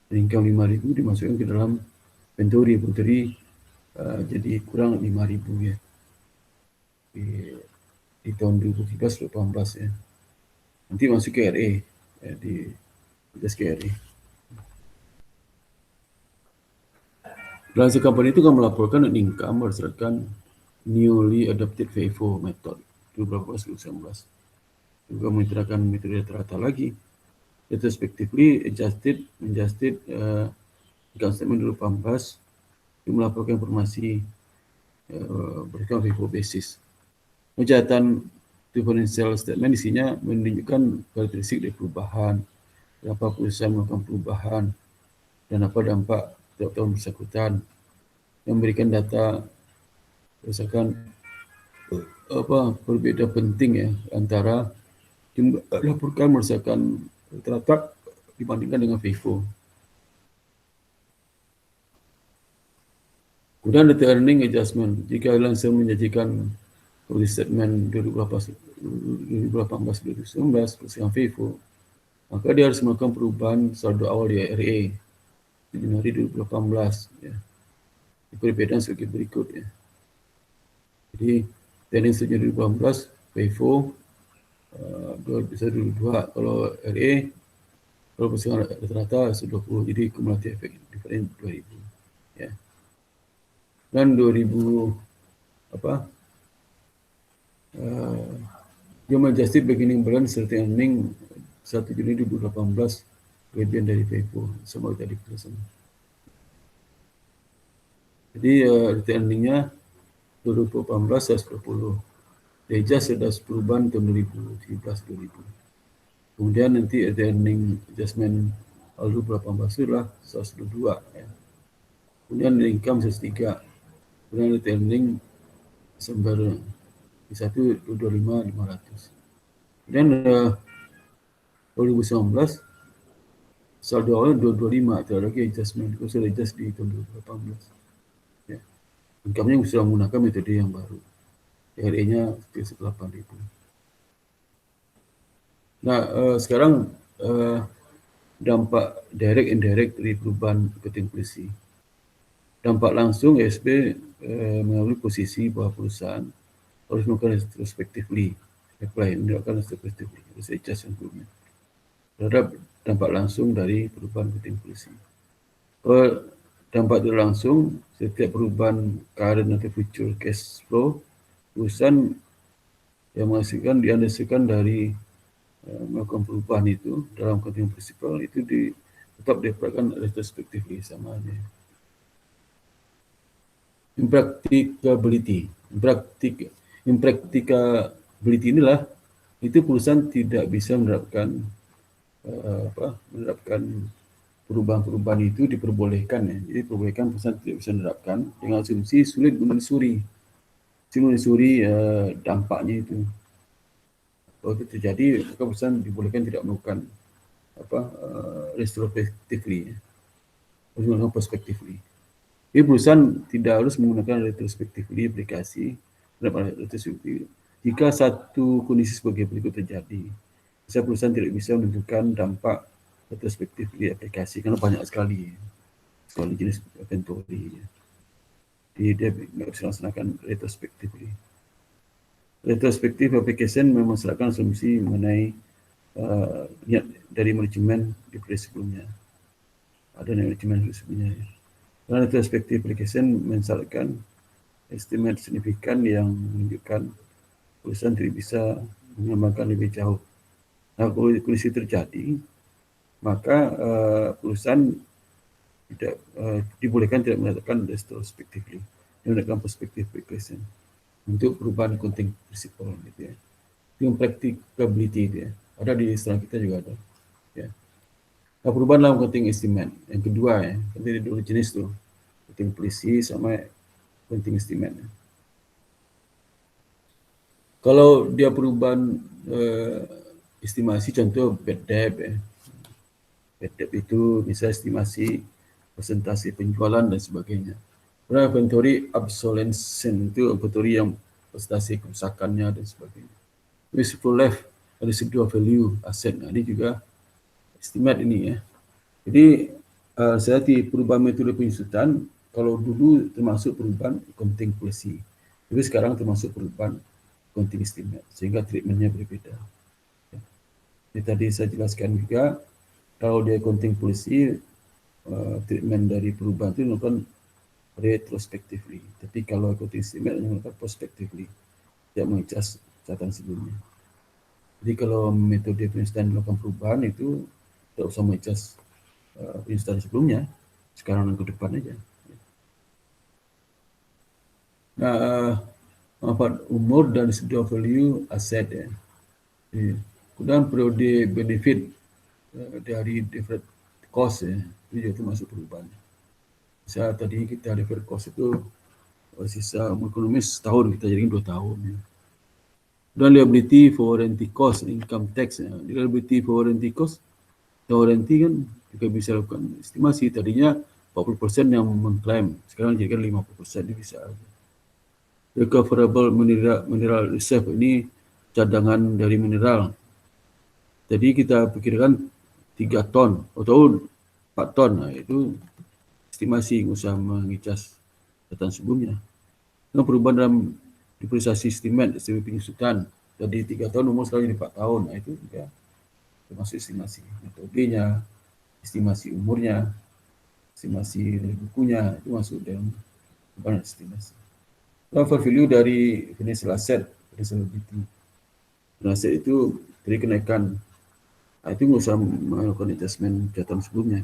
income 5.000 dimasukkan ke dalam inventory jadi kurang 5.000 ya. Di tahun 2017-2018 ya. Nanti masuk ke RA ya, di ke RA. Belanja company itu kan melaporkan net income berdasarkan newly adopted FIFO method 2018-2019. Juga menggunakan metode rata-rata lagi. Retrospectively adjusted income statement 2018 itu melaporkan informasi berdasarkan FIFO basis. Catatan differential statement isinya menunjukkan karakteristik dari perubahan, berapa perusahaan melakukan perubahan, dan apa dampak tiap tahun bersangkutan, yang memberikan data berdasarkan perbedaan penting ya antara dilaporkan berdasarkan rata-rata dibandingkan dengan FIFO. Kemudian data earning adjustment. Jika langsung menjanjikan statement 2018-2019 bersama FIFO, maka dia harus melakukan perubahan saldo awal di RA di Januari 2018 ya. Perbedaan sebagai berikut ya. Jadi trending sejak 2018 FIFO 2022, kalau RA kalau bersama rata-rata 20, jadi kumulatif efek diferen 2000 ya. Dan 2000 dia adjusted beginning balance serta earning 1 Juni 2018 kelebihan dari FIFO sama tadi pesan. Jadi earningnya 2018 120. Adjust ada perubahan tahun 2017-2000. Kemudian nanti earning adjustment 2018 itulah 122 ya. Kemudian income 103. Kemudian earning Desember 1 25 500. Kemudian 2019 saldo awal 225, ada lagi adjustment, kalau sudah adjust di tahun 2018 ya. Income-nya sudah menggunakan metode yang baru, RE-nya 8.000. Nah sekarang dampak direct indirect dari perubahan reporting policy. Dampak langsung ESP melalui posisi bahwa perusahaan harus melakukan retrospectively apply, melakukan retrospectively, harus adjust improvement terhadap dampak langsung dari perubahan reporting policy. Dampak tidak langsung, setiap perubahan current atau future cash flow perusahaan yang menghasilkan dihasilkan dari melakukan perubahan itu dalam accounting principle itu tetap diperlukan retrospectively sama aja. Impracticability inilah itu perusahaan tidak bisa menerapkan perubahan-perubahan itu diperbolehkan ya. Jadi diperbolehkan perusahaan tidak bisa menerapkan dengan asumsi sulit menelusuri dampaknya itu. Kalau itu terjadi, maka perusahaan dibolehkan tidak melakukan retrospectively, harus melakukan prospectively. Jadi perusahaan tidak harus menggunakan retrospectively aplikasi jika satu kondisi sebagai berikut terjadi. Misalnya perusahaan tidak bisa menentukan dampak retrospectively aplikasi karena banyak sekali jenis inventory. Jadi dia tidak bisa melaksanakan retrospectively. Retrospective application memasrakkan asumsi mengenai niat dari manajemen di periode sebelumnya. Ada manajemen sebelumnya. Karena retrospective application mensyaratkan estimate signifikan yang menunjukkan perusahaan tidak bisa mengembangkan lebih jauh. Nah, kalau kondisi terjadi, maka perusahaan tidak dibolehkan tidak mengatakan retrospectively, dia menggunakan prospective valuation untuk perubahan accounting principle gitu ya. Yang practicability itu ya, ada di istilah kita juga ada. Ya. Nah, perubahan dalam accounting estimate yang kedua ya, ada dua jenis tuh, accounting policy sama accounting estimate. Kalau dia perubahan estimasi, contoh bad debt ya. Bad debt itu bisa estimasi persentase penjualan dan sebagainya. Kemudian inventory obsolescence itu inventory yang persentase kerusakannya dan sebagainya. Useful life, residual value aset, nah, ini juga estimate ini ya. Jadi saya di perubahan metode pengusutan, kalau dulu termasuk perubahan accounting policy, tapi sekarang termasuk perubahan accounting estimate, sehingga treatmentnya berbeda. Jadi tadi saya jelaskan juga, kalau di accounting policy, treatment dari perubahan itu dilakukan retrospectively. Tapi kalau accounting estimate dilakukan prospectively, tidak mengecas catatan sebelumnya. Jadi kalau metode pengusutan dilakukan perubahan itu tidak usah mengecas pengusutan sebelumnya, sekarang dan ke depan aja. Nah, manfaat umur dan residual value aset ya. Kemudian periode benefit dari deferred cost ya, itu juga termasuk perubahan. Misalnya tadi kita deferred cost itu sisa umur ekonomis setahun, kita jadikan 2 tahun ya. Dan liability for warranty cost, income tax ya. Liability for warranty cost, warranty kan juga bisa lakukan estimasi, tadinya 40% yang mengklaim, sekarang jadikan 50%, ini bisa. Recoverable mineral reserve, ini cadangan dari mineral. Jadi kita pikirkan 3 ton atau 4 ton, nah itu estimasi, nggak usah mengecas catatan sebelumnya. Nah, perubahan dalam depresiasi estimate pengusutan, jadi 3 tahun umur sekarang jadi 4 tahun, nah itu juga termasuk estimasi. Metodenya, estimasi umurnya, estimasi dari bukunya, itu masuk dalam perubahan estimasi. Fair value dari financial asset, financial liability. Aset itu dari kenaikan, nah, itu nggak usah melakukan adjustment catatan sebelumnya.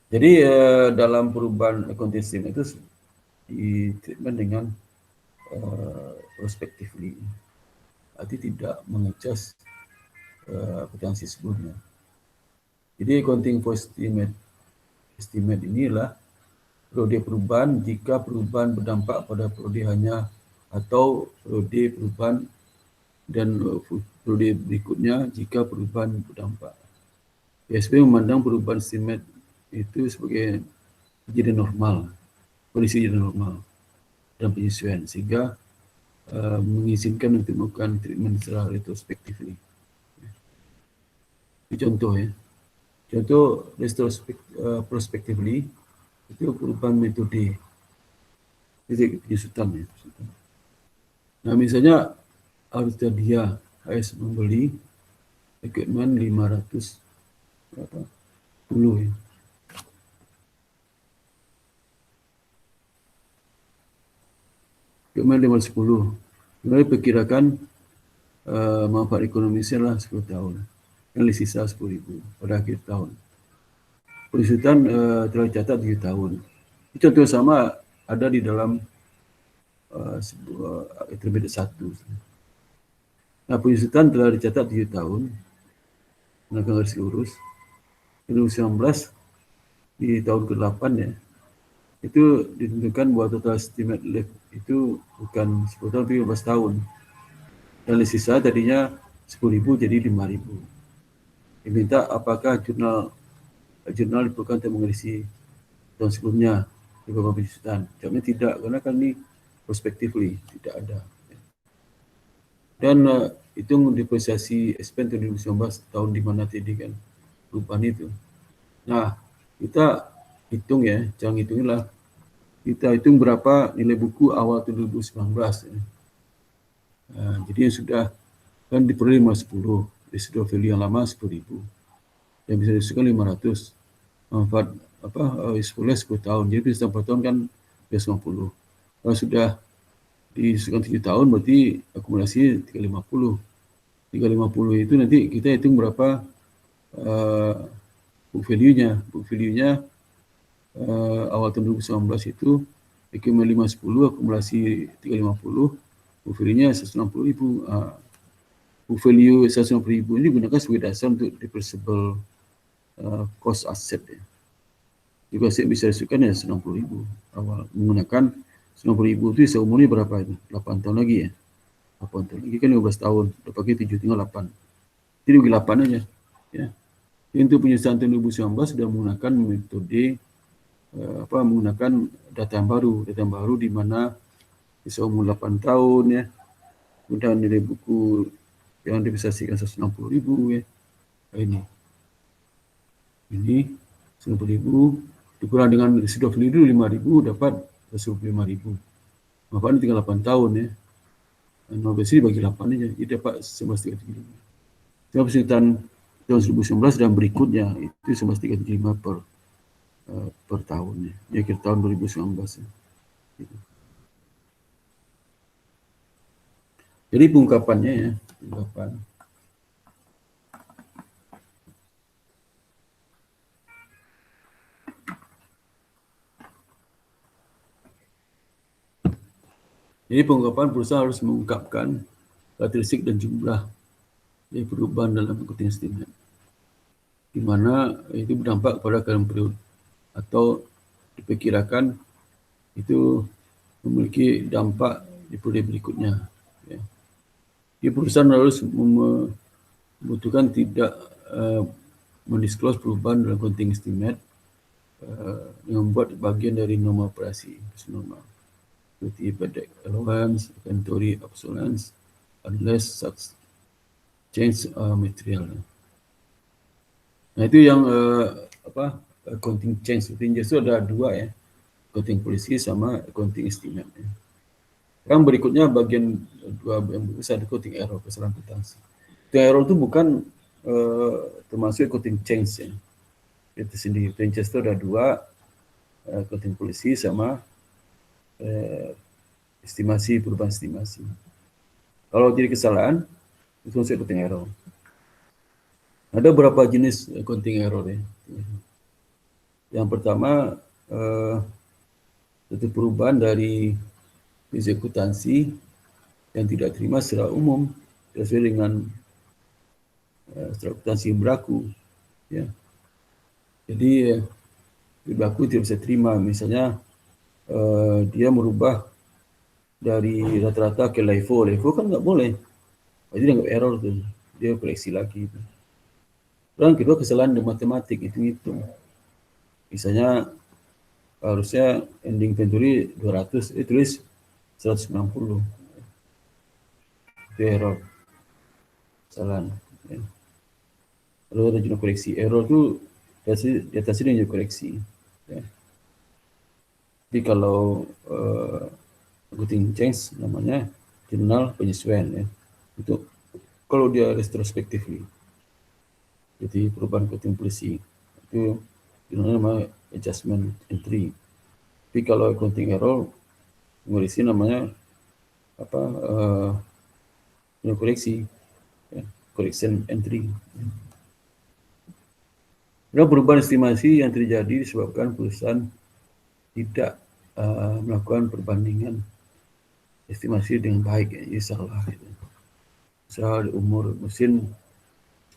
Jadi dalam perubahan accounting estimate itu di-treatment dengan prospectively, arti tidak mengecas potensi sebelumnya. Jadi accounting for estimate inilah periode perubahan jika perubahan berdampak pada periode hanya atau periode perubahan dan periode berikutnya jika perubahan berdampak. PSB memandang perubahan estimate itu sebagai kejadian normal, kondisi kejadian normal dan penyesuaian, sehingga mengizinkan untuk melakukan treatment secara retrospectively. Ini contoh ya. Contoh prospectively itu perubahan metode penyesuaian ya. Nah, misalnya Arcadia AS membeli equipment 510 ya. Equipment 510. Kemudian perkirakan manfaat ekonomisnya lah 10 tahun. Yang sisa 10.000 pada akhir tahun. Penyesuaian telah dicatat 7 tahun. Ini contoh sama ada di dalam sebuah intermediate 1. Nah, penyesuaian telah dicatat 7 tahun. Menggunakan garis lurus. 2019 di tahun ke-8 ya. Itu ditentukan bahwa total estimate life itu bukan 10 tahun, tapi 15 tahun. Dan sisa tadinya 10.000 jadi 5.000. Diminta apakah jurnal diperlukan untuk mengisi tahun sebelumnya di beberapa penyesuaian. Jawabnya tidak, karena kan ini prospectively, tidak ada. Dan hitung depresiasi expense 2019 tahun di mana tadi kan perubahan itu. Nah, kita hitung ya, jangan hitungilah. Kita hitung berapa nilai buku awal 2019 ya. Nah, jadi yang sudah kan diperoleh 510, residual value yang lama 10.000. Yang bisa disesuaikan 500. Manfaat useful life 10 tahun. Jadi bisa 4 tahun kan 250. Kalau sudah disesuaikan 7 tahun berarti akumulasi 350. 350 itu nanti kita hitung berapa book value-nya. Book value-nya awal tahun 2019 itu EQM 510, akumulasi 350, book value-nya 160.000. Book value 160.000 ini digunakan sebagai dasar untuk depreciable cost asset ya. Juga saya bisa masukkan ya 160.000 awal menggunakan 160.000 itu seumurnya berapa itu? 8 tahun lagi ya. 8 tahun lagi kan 15 tahun, udah pakai 7 tinggal 8. Jadi bagi 8 aja ya. Jadi untuk penyusunan tahun 2019 sudah menggunakan metode menggunakan data yang baru di mana bisa umur 8 tahun ya. Kemudian nilai buku yang divestasikan 160.000 ya. Ini 160.000 dikurang dengan residual value 5.000 dapat 125.000. Bapak ini tinggal 8 tahun ya. 15 ini bagi 8 aja, jadi dapat 11.375. Sebab penyusunan tahun 2019 dan berikutnya itu 11.375 per tahun ya. Ya akhir tahun 2019 ya. Gitu. Jadi pengungkapannya ya, pengungkapan. Jadi pengungkapan perusahaan harus mengungkapkan karakteristik dan jumlah dari perubahan dalam accounting statement, di mana itu berdampak kepada current period atau diperkirakan itu memiliki dampak di periode berikutnya. Ya. Jadi perusahaan harus membutuhkan tidak mendisclose perubahan dalam accounting estimate yang membuat bagian dari norma operasi normal, seperti bad debt allowance, inventory obsolescence, unless such change material. Nah itu yang accounting change. Accounting change itu ada dua ya, accounting policy sama accounting estimate. Ya. Sekarang berikutnya bagian dua yang besar, accounting error, kesalahan akuntansi. Accounting error itu bukan termasuk accounting change ya. Itu sendiri. Accounting change itu ada dua, accounting policy sama estimasi, perubahan estimasi. Kalau jadi kesalahan, itu masuk accounting error. Ada beberapa jenis accounting error ya. Yang pertama, itu perubahan dari eksekutansi yang tidak terima secara umum sesuai dengan akuntansi yang berlaku. Ya. Jadi berlaku tidak bisa terima. Misalnya dia merubah dari rata-rata ke LIFO. LIFO kan nggak boleh. Jadi dianggap error tuh. Dia koreksi lagi. Dan kedua kesalahan di matematik hitung-hitung. Misalnya harusnya ending inventory 200, tulis 190. Itu error. Kesalahan. Ya. Lalu ada juga koreksi. Error itu di atas ini juga koreksi. Ya. Jadi kalau accounting change namanya jurnal penyesuaian ya. Untuk kalau dia retrospectively. Jadi perubahan accounting policy itu namanya adjustment entry. Tapi kalau accounting error koreksi namanya koreksi ya, correction entry. Dan perubahan estimasi yang terjadi disebabkan perusahaan tidak melakukan perbandingan estimasi dengan baik ya, ini salah gitu. Misal umur mesin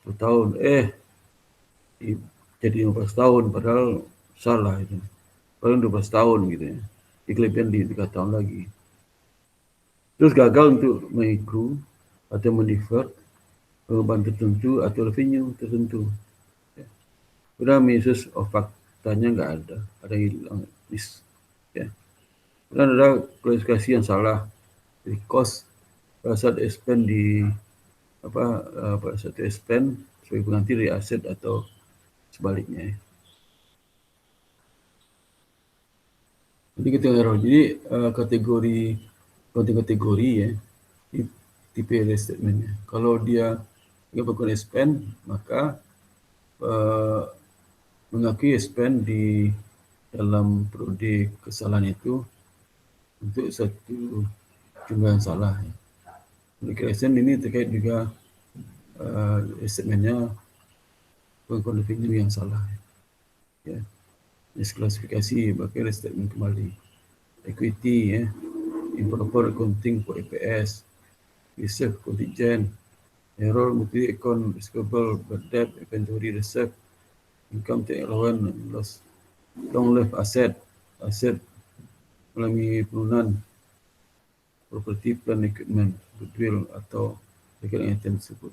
10 tahun jadi 15 tahun padahal salah itu. Padahal 12 tahun gitu ya. Di kelebihan di 3 tahun lagi. Terus gagal untuk mengikru atau mendivert pengembangan tertentu atau revenue tertentu. Ya. Udah misus faktanya nggak ada hilang ya. Dan ada klasifikasi yang salah dari cost pada saat expand pada saat expand sebagai pengganti dari aset atau sebaliknya. Jadi kita error. Jadi kategori ya di tipe statementnya. Kalau dia melakukan expand maka mengakui expand di dalam periode kesalahan itu untuk satu jumlah yang salah. Declaration ini terkait juga statementnya pengeluaran revenue yang salah. Ya, misklasifikasi pakai restatement kembali. Equity, ya, improper accounting for EPS, reserve contingent, error multi account receivable, bad debt, inventory reserve, income tax allowance, loss, long life asset mengalami penurunan, property, plant, equipment, goodwill atau recurring item tersebut.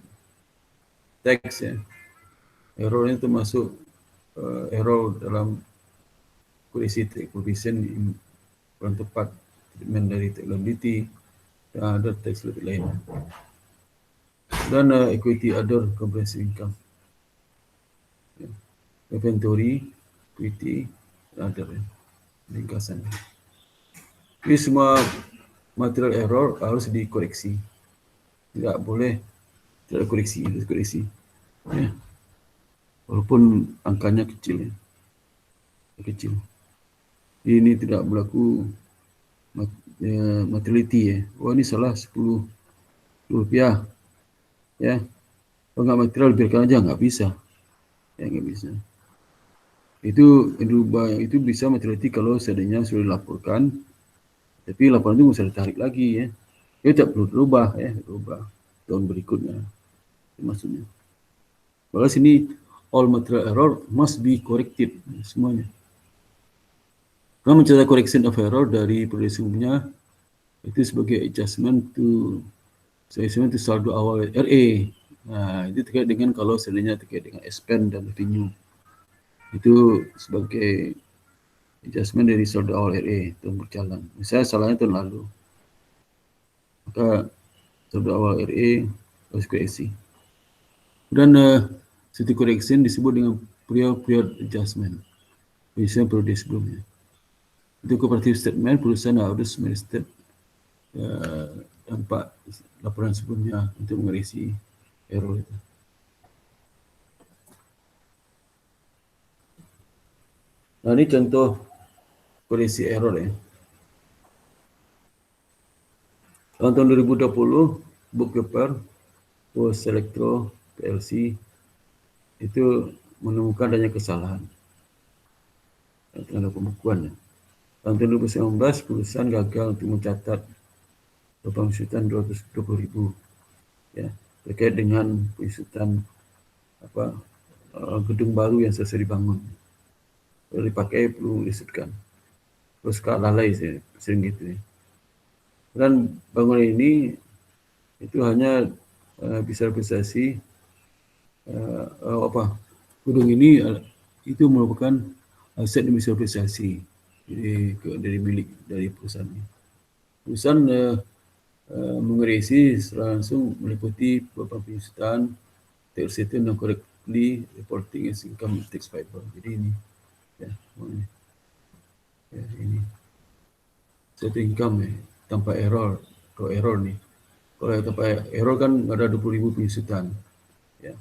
Tax, ya, error ini termasuk error dalam koreksi tax provision kurang tepat, treatment dari tax liability dan ada tax lebih lain. Dan equity other comprehensive income, ya, inventory, equity, dan other, ya, ringkasan. Ini semua material error harus dikoreksi. Tidak boleh tidak koreksi. Ya. Walaupun angkanya kecil, ya. Kecil. Ini tidak berlaku materiality, ya. Oh, ini salah 10 rupiah. Ya. Kalau nggak material biarkan aja, nggak bisa. Ya, nggak bisa. Itu bisa materiality kalau seadanya sudah dilaporkan, tapi laporan itu bisa ditarik lagi, ya. Itu tidak perlu dirubah, ya, tahun berikutnya. Itu maksudnya. Bahwa sini all material error must be corrected, semuanya. Kalau mencatat correction of error dari periode sebelumnya, itu sebagai adjustment to saldo awal RA. Nah, itu terkait dengan kalau sebenarnya terkait dengan expense dan revenue. Itu sebagai adjustment dari saldo awal RA tahun berjalan. Misalnya salahnya tahun lalu, maka saldo awal RA harus koreksi. Dan suatu correction disebut dengan period adjustment. Biasanya periode sebelumnya. Itu cooperative statement, perusahaan harus merestate dampak laporan sebelumnya untuk mengoreksi error itu. Nah, ini contoh koreksi error, ya. Tahun 2020, bookkeeper Post Electro PLC itu menemukan adanya kesalahan terhadap pembukuannya. Tahun 2019, perusahaan gagal untuk mencatat penghasutan 220.000, ya, terkait dengan penghasutan gedung baru yang selesai dibangun. Kalau dipakai perlu disutkan. Terus lalai sering gitu, ya. Dan bangunan ini itu hanya bisa representasi gedung ini itu merupakan aset yang bisa representasi dari milik dari perusahaan ini. Perusahaan mengoreksi secara langsung meliputi beberapa penghasutan, tax return dan correctly reporting as income tax payable. Jadi ini, ya, ini satu income, ya, tanpa error. Kalau error nih, kalau tanpa error kan ada 20.000 penghasutan, ya,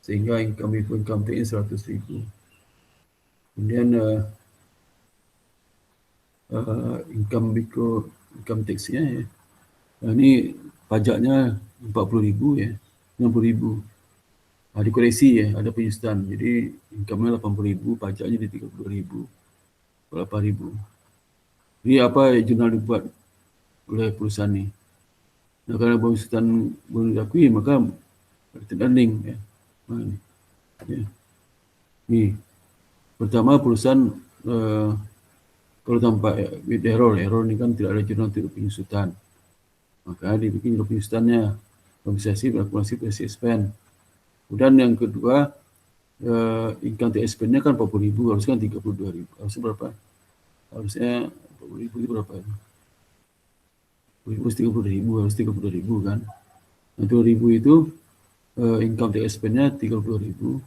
sehingga income tax 100.000. Kemudian income tax-nya, ya, ini pajaknya 40.000, ya, 60.000. Dikoreksi, ya, ada penghasutan. Jadi income-nya 80.000, pajaknya di 32.000, 8.000. Ini apa jurnal dibuat oleh perusahaan ini. Nah, karena penghasutan belum diakui, maka tertanding, ya. Nah, ini, ya. Ini pertama perusahaan kalau tanpa error ini kan tidak ada jurnal untuk penghasutan, maka dibikin penghasutannya kompensasi berkumulasi expense. Kemudian yang kedua, income tax expense-nya kan 40.000, harusnya 32.000. Harusnya berapa? Harusnya 40.000 itu berapa? 30.000, harus 32.000 kan. Nah, 2.000 itu income tax expense-nya 30.000.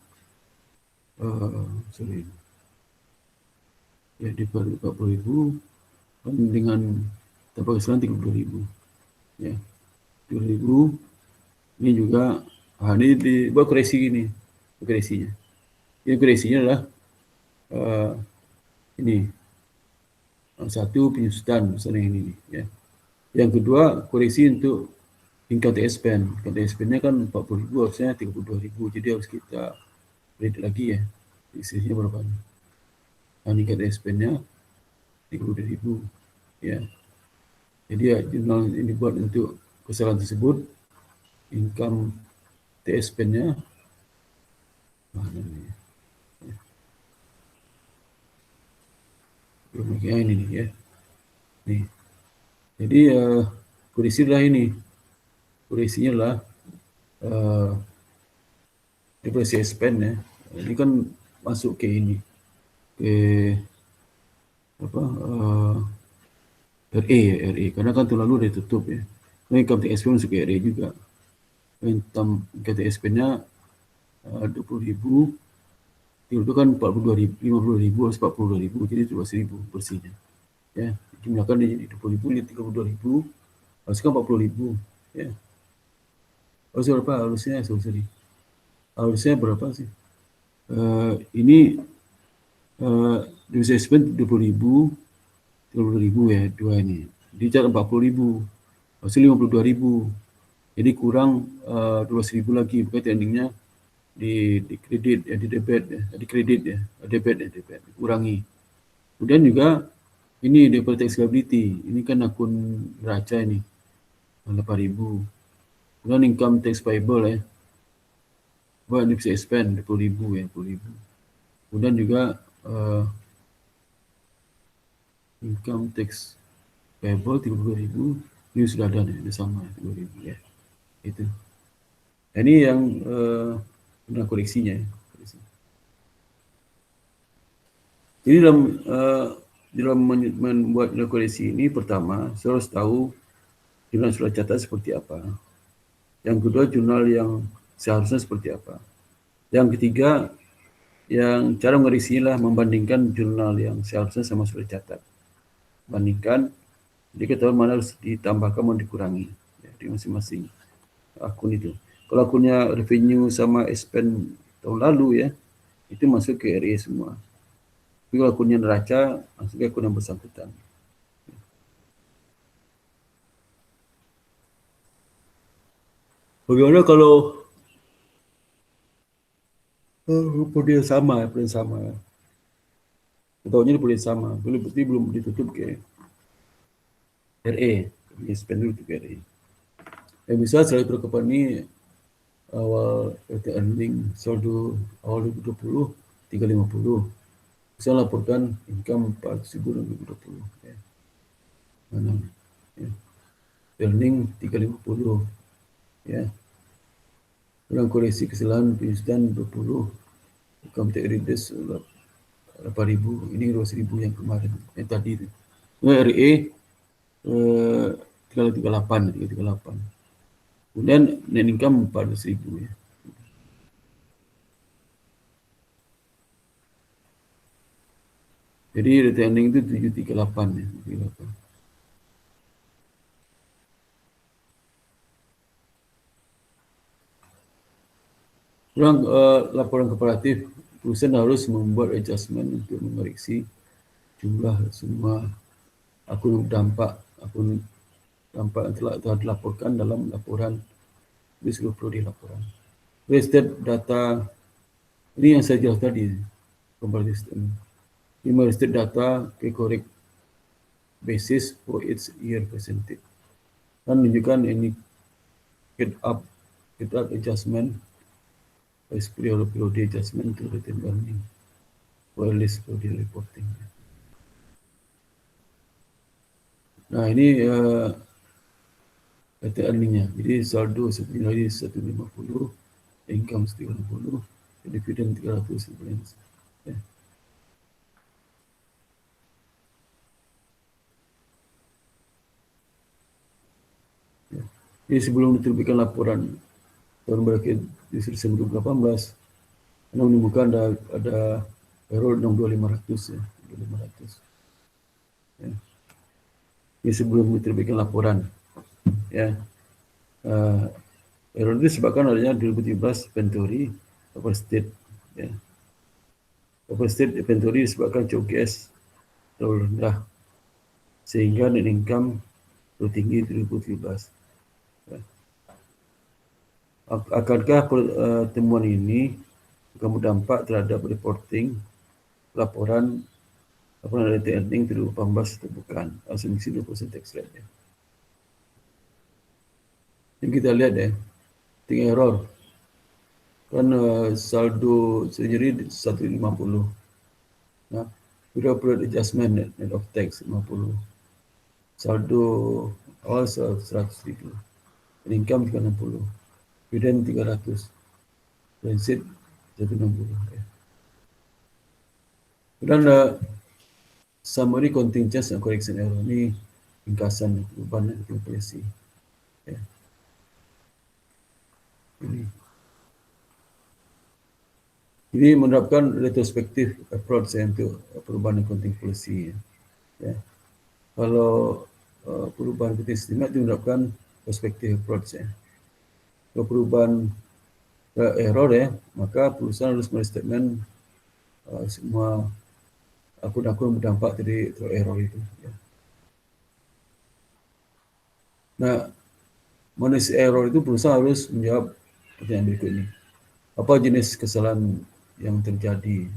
Ya, di 40.000 kan dengan tanpa kesalahan 32.000. Ya, 2.000 ini juga ini dibuat koreksi gini. Koreksinya. Ini koreksinya adalah ini. Satu penghasutan misalnya ini, ya. Yang kedua koreksi untuk income tax expense. Income tax expense-nya kan 40.000, harusnya 32.000. Jadi harus kita kredit lagi ya. Isinya berapa nih? Nah, income tax expense-nya 32.000 ya. Jadi ya, jurnal ini buat untuk kesalahan tersebut. Income tax expense-nya mana nih? Belum lagi ini nih ya. Nih. Jadi kondisi lah ini. Kondisinya lah depresi expense ya. Ini kan masuk ke ini, ke apa RA, karena kan tahun lalu udah tutup ya. Nah, income tax expense masuk ke RA juga. Income tax expense-nya 20.000, itu kan 42.000, 50.000 harus 42.000, jadi 12.000 bersihnya. Ya, jumlahkan jadi 20.000, 32.000, harusnya 40.000 ya. Harusnya berapa? Harusnya berapa sih? Ini depresi expense 20.000, 30.000 ya, dua ini. Dicat 40.000, hasil 52.000. Jadi kurang 12.000 lagi, bukan endingnya di kredit ya, di debit ya, di kredit ya, debit kurangi. Kemudian juga ini deferred tax liability, ini kan akun neraca ini 8.000. Kemudian income tax payable ya, buat ini bisa expand 20.000 ya, 20.000. Kemudian juga income tax payable 32.000, ini sudah ada nih, sama 2.000 ya. Itu. Ini yang benar koreksinya ya. Jadi dalam membuat koreksi ini, pertama, saya harus tahu jurnal surat catat seperti apa. Yang kedua, jurnal yang seharusnya seperti apa. Yang ketiga, yang cara mengoreksinya lah membandingkan jurnal yang seharusnya sama surat catat. Bandingkan, jadi ketahuan mana harus ditambahkan, mau dikurangi ya, di masing-masing akun itu. Kalau akunnya revenue sama expense tahun lalu ya, itu masuk ke RE semua. Tapi kalau akunnya neraca, masuk ke akun yang bersangkutan. Bagaimana kalau reportnya sama, ketahuannya reportnya sama, berarti belum ditutup ke RE, expense dulu ke RE. Yang bisa selalu percakapan ini awal earning saldo awal 2020 350. Saya laporkan income 400.000 2020 ya. Mana ya. Earning 350 ya. Kurang koreksi kesalahan penyusutan 20, income tax reduce 8.000, ini 2.000 yang kemarin yang tadi itu. RE 338. Kemudian net income 400.000 ya. Jadi retaining itu 738 ya. 738. Kurang laporan komparatif, perusahaan harus membuat adjustment untuk mengoreksi jumlah semua akun dampak yang telah dilaporkan dalam laporan di seluruh prodi laporan. Wasted data, ini yang saya jelas tadi, comparative statement. Ini wasted data ke correct basis for its year presented. Dan menunjukkan ini get up adjustment, period adjustment to return earning, or at least period reporting. Nah ini data earningnya. Jadi saldo sebenarnya 150, income 150, dividend 300 ya. Jadi sebelum diterbitkan laporan tahun berakhir di Desember 2018, anda menemukan ada error 62500 ya, 62500. Ya. Jadi sebelum diterbitkan laporan, ya, error itu disebabkan adanya 2017 inventory overstate, ya. Overstate inventory disebabkan COGS terlalu rendah, sehingga net income terlalu tinggi 2017. Ya. Akankah temuan ini akan berdampak terhadap reporting laporan rate earning 2018 atau bukan? Asumsi 20% tax rate. Yang kita lihat tinggal error. Kan saldo sendiri 150. Nah, without period adjustment net of tax 50. Saldo awal 100.000. Income 360. Dividend 300. Transit 160. Dan summary contingent and correction error ni ringkasan perubahan polisi. Ini menerapkan retrospektif approach untuk perubahan accounting policy. Kalau perubahan accounting estimate itu menerapkan prospective approach. Kalau perubahan error maka perusahaan harus merestatement semua akun-akun berdampak dari error itu. Nah, manis error itu perusahaan harus menjawab pertanyaan berikut ini. Apa jenis kesalahan yang terjadi?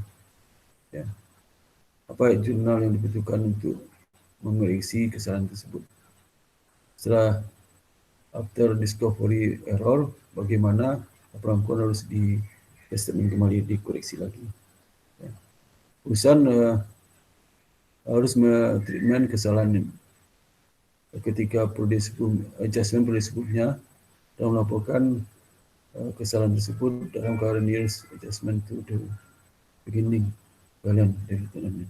Apa jurnal yang dibutuhkan untuk mengoreksi kesalahan tersebut? Setelah after discovery error, bagaimana laporan harus di-statement kembali, dikoreksi lagi. Perusahaan harus treatment kesalahan ketika adjustment periode sebelumnya dan melaporkan kesalahan tersebut dalam current year's adjustment to the beginning balance dari tenaga.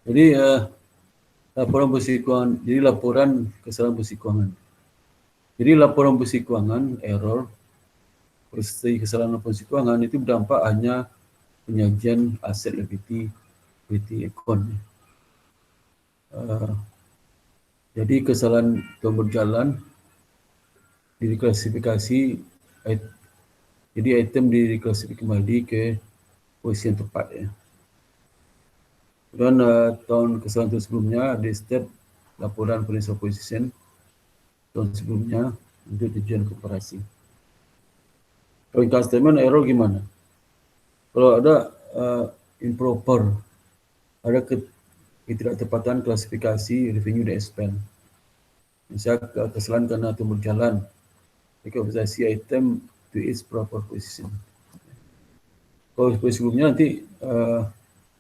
Jadi laporan posisi keuangan, jadi laporan kesalahan posisi keuangan. Jadi laporan posisi keuangan error posisi kesalahan posisi keuangan itu berdampak hanya penyajian aset liability account. Jadi kesalahan tahun berjalan diklasifikasi, jadi item diklasifikasi kembali ke posisi yang tepat. Dan tahun kesalahan sebelumnya di step laporan financial position tahun sebelumnya untuk tujuan komparasi. Kalau income statement error gimana? Kalau ada improper, ada ketidaktepatan klasifikasi revenue dan expense. Misalnya kesalahan karena tahun berjalan, klasifikasi item to its proper position. Kalau sebelumnya nanti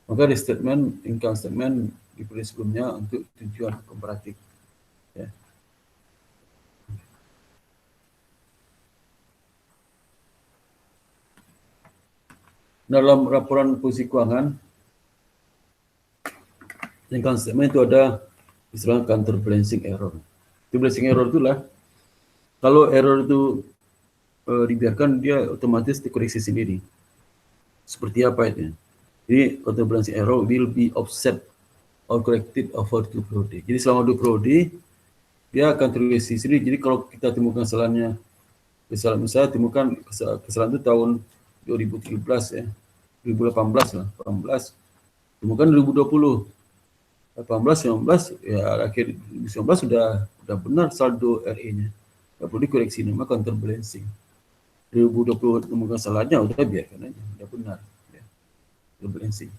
maka di statement, income statement di periode sebelumnya untuk tujuan komparatif. Dalam laporan posisi keuangan, income statement itu ada istilah counterbalancing error. Counterbalancing error itulah kalau error itu dibiarkan, dia otomatis dikoreksi sendiri. Seperti apa itu? Jadi counterbalancing error will be offset or corrected over 2 periode. Jadi selama 2 periode dia akan terkoreksi sendiri. Jadi kalau kita temukan kesalahannya, misalnya temukan kesalahan itu tahun 2017 2018 lah, 18, temukan 2020, 18, 19, ya akhir 2019 sudah benar saldo RE-nya. Tidak perlu dikoreksi, nama counterbalancing. 2020 temukan salahnya, udah biarkan aja, udah benar. Counterbalancing.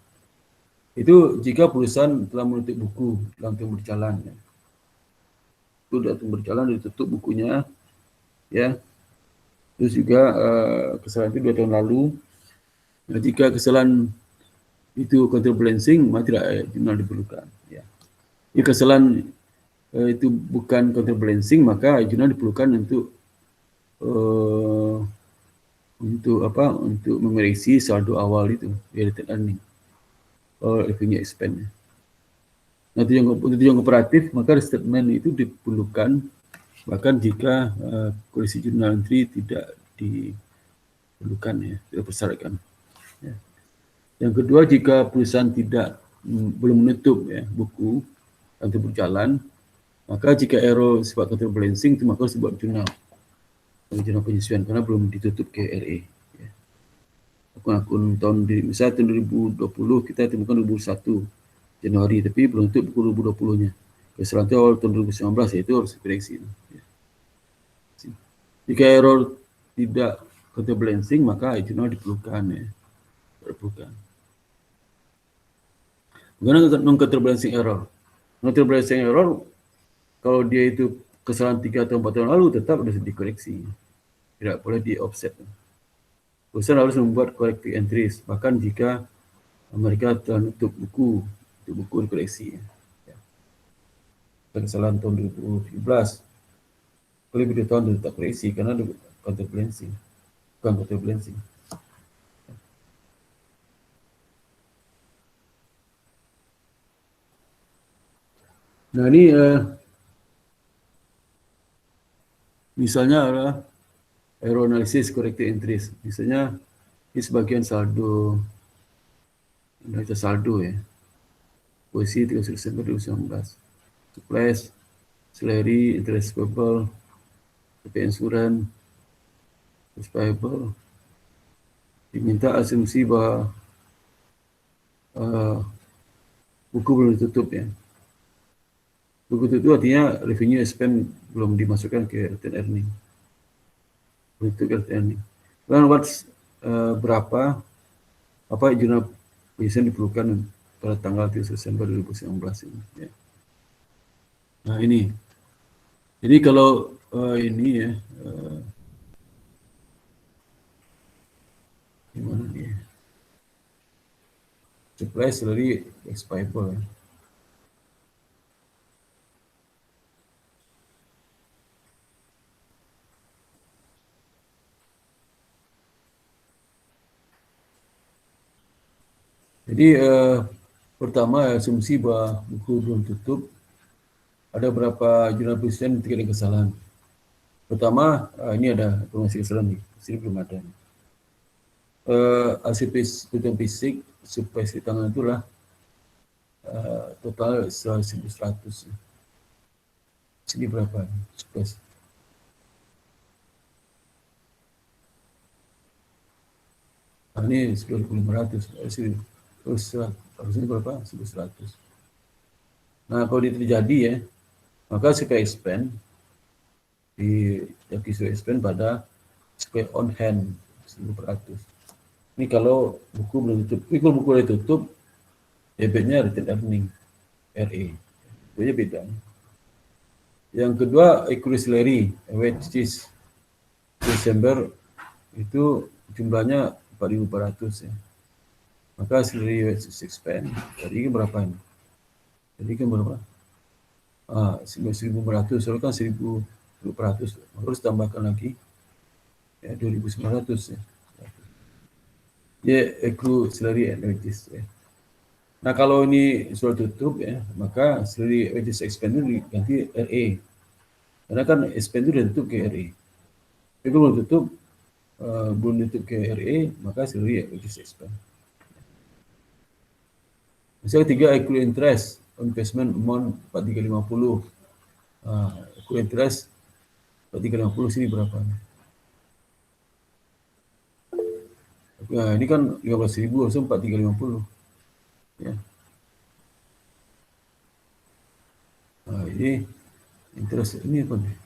Itu jika perusahaan telah menutup buku dalam tahun berjalan. Itu dalam tahun berjalan ditutup bukunya, ya. Terus juga kesalahan itu 2 tahun lalu. Nah, jika kesalahan itu counterbalancing, maka tidak jurnal diperlukan. Ya. Jika kesalahan itu bukan counterbalancing, maka jurnal diperlukan untuk mengoreksi saldo awal itu, related earning, revenue expense. Nah, tujuan kooperatif, maka statement itu diperlukan bahkan jika koreksi jurnal entry tidak perlukan ya, tidak persyaratkan. Ya. Yang kedua, jika perusahaan belum menutup ya buku atau berjalan, maka jika error sebab control balancing itu maka harus dibuat jurnal penyesuaian karena belum ditutup KRA. Ya. Akun tahun misalnya tahun 2020 kita temukan 2021 Januari tapi belum tutup buku 2020-nya. Kesalahan itu awal tahun 2019 itu harus dikoreksi. Ya. Jika error tidak control balancing maka jurnal diperlukan ya. Diperlukan. Bagaimana non-control balancing error? Non-control balancing error kalau dia itu kesalahan 3 atau 4 tahun lalu tetap harus dikoreksi. Tidak boleh di offset. Perusahaan harus membuat corrective entries bahkan jika mereka telah nutup buku dikoreksi. Ya. Kesalahan tahun 2017 lebih dari tahun tetap koreksi karena ada control balancing. Bukan control balancing. Nah ini misalnya adalah error analysis corrective entries. Misalnya ini sebagian saldo ya. Posisi 31 Desember 2019. Supplies, salary, interest payable, PP insurance, interest payable. Diminta asumsi bahwa buku belum ditutup ya. Buku tutup artinya revenue expense belum dimasukkan ke return earning. Belum ditutup ke return earning. Dan berapa jurnal penyesuaian diperlukan pada tanggal 31 Desember 2019 ini. Ya. Nah ini, jadi kalau ini ya, gimana nih? Supply salary expirable. Ya. Jadi pertama asumsi bahwa buku belum tutup. Ada berapa jurnal penyesuaian tidak ada kesalahan. Pertama, ini ada informasi kesalahan nih, sini belum ada. Hasil hitung fisik supaya di tangan itulah total 1.100. Sini berapa? Supaya. Ini 1.500. Terus harusnya berapa? 1.100. Nah, kalau itu terjadi ya, maka supaya expand expand pada supaya on hand 1.100. Ini kalau buku belum tutup. Ini kalau buku udah tutup, debitnya return earning RA. Itu beda. Yang kedua, accrued salary, which is Desember itu jumlahnya 4.400 ya. Maka salary which is expand. Tadi kan berapa ini? Tadi kan berapa? 1.500, soalnya kan 1.400. Harus tambahkan lagi ya 2.900 ya. Ya, accrued salary and wages ya. Nah, kalau ini sudah tutup ya, maka salary wages expand itu diganti RA. Karena kan expand itu sudah tutup ke RA. Tapi kalau belum tutup ke RA, maka salary wages expand. Misalnya 3 accrued interest on investment amount 4.350. Accrued interest 4.350 sini berapa? Nah, ini kan 15.000, harusnya 4.350. Ya. Nah, ini interest ini apa nih?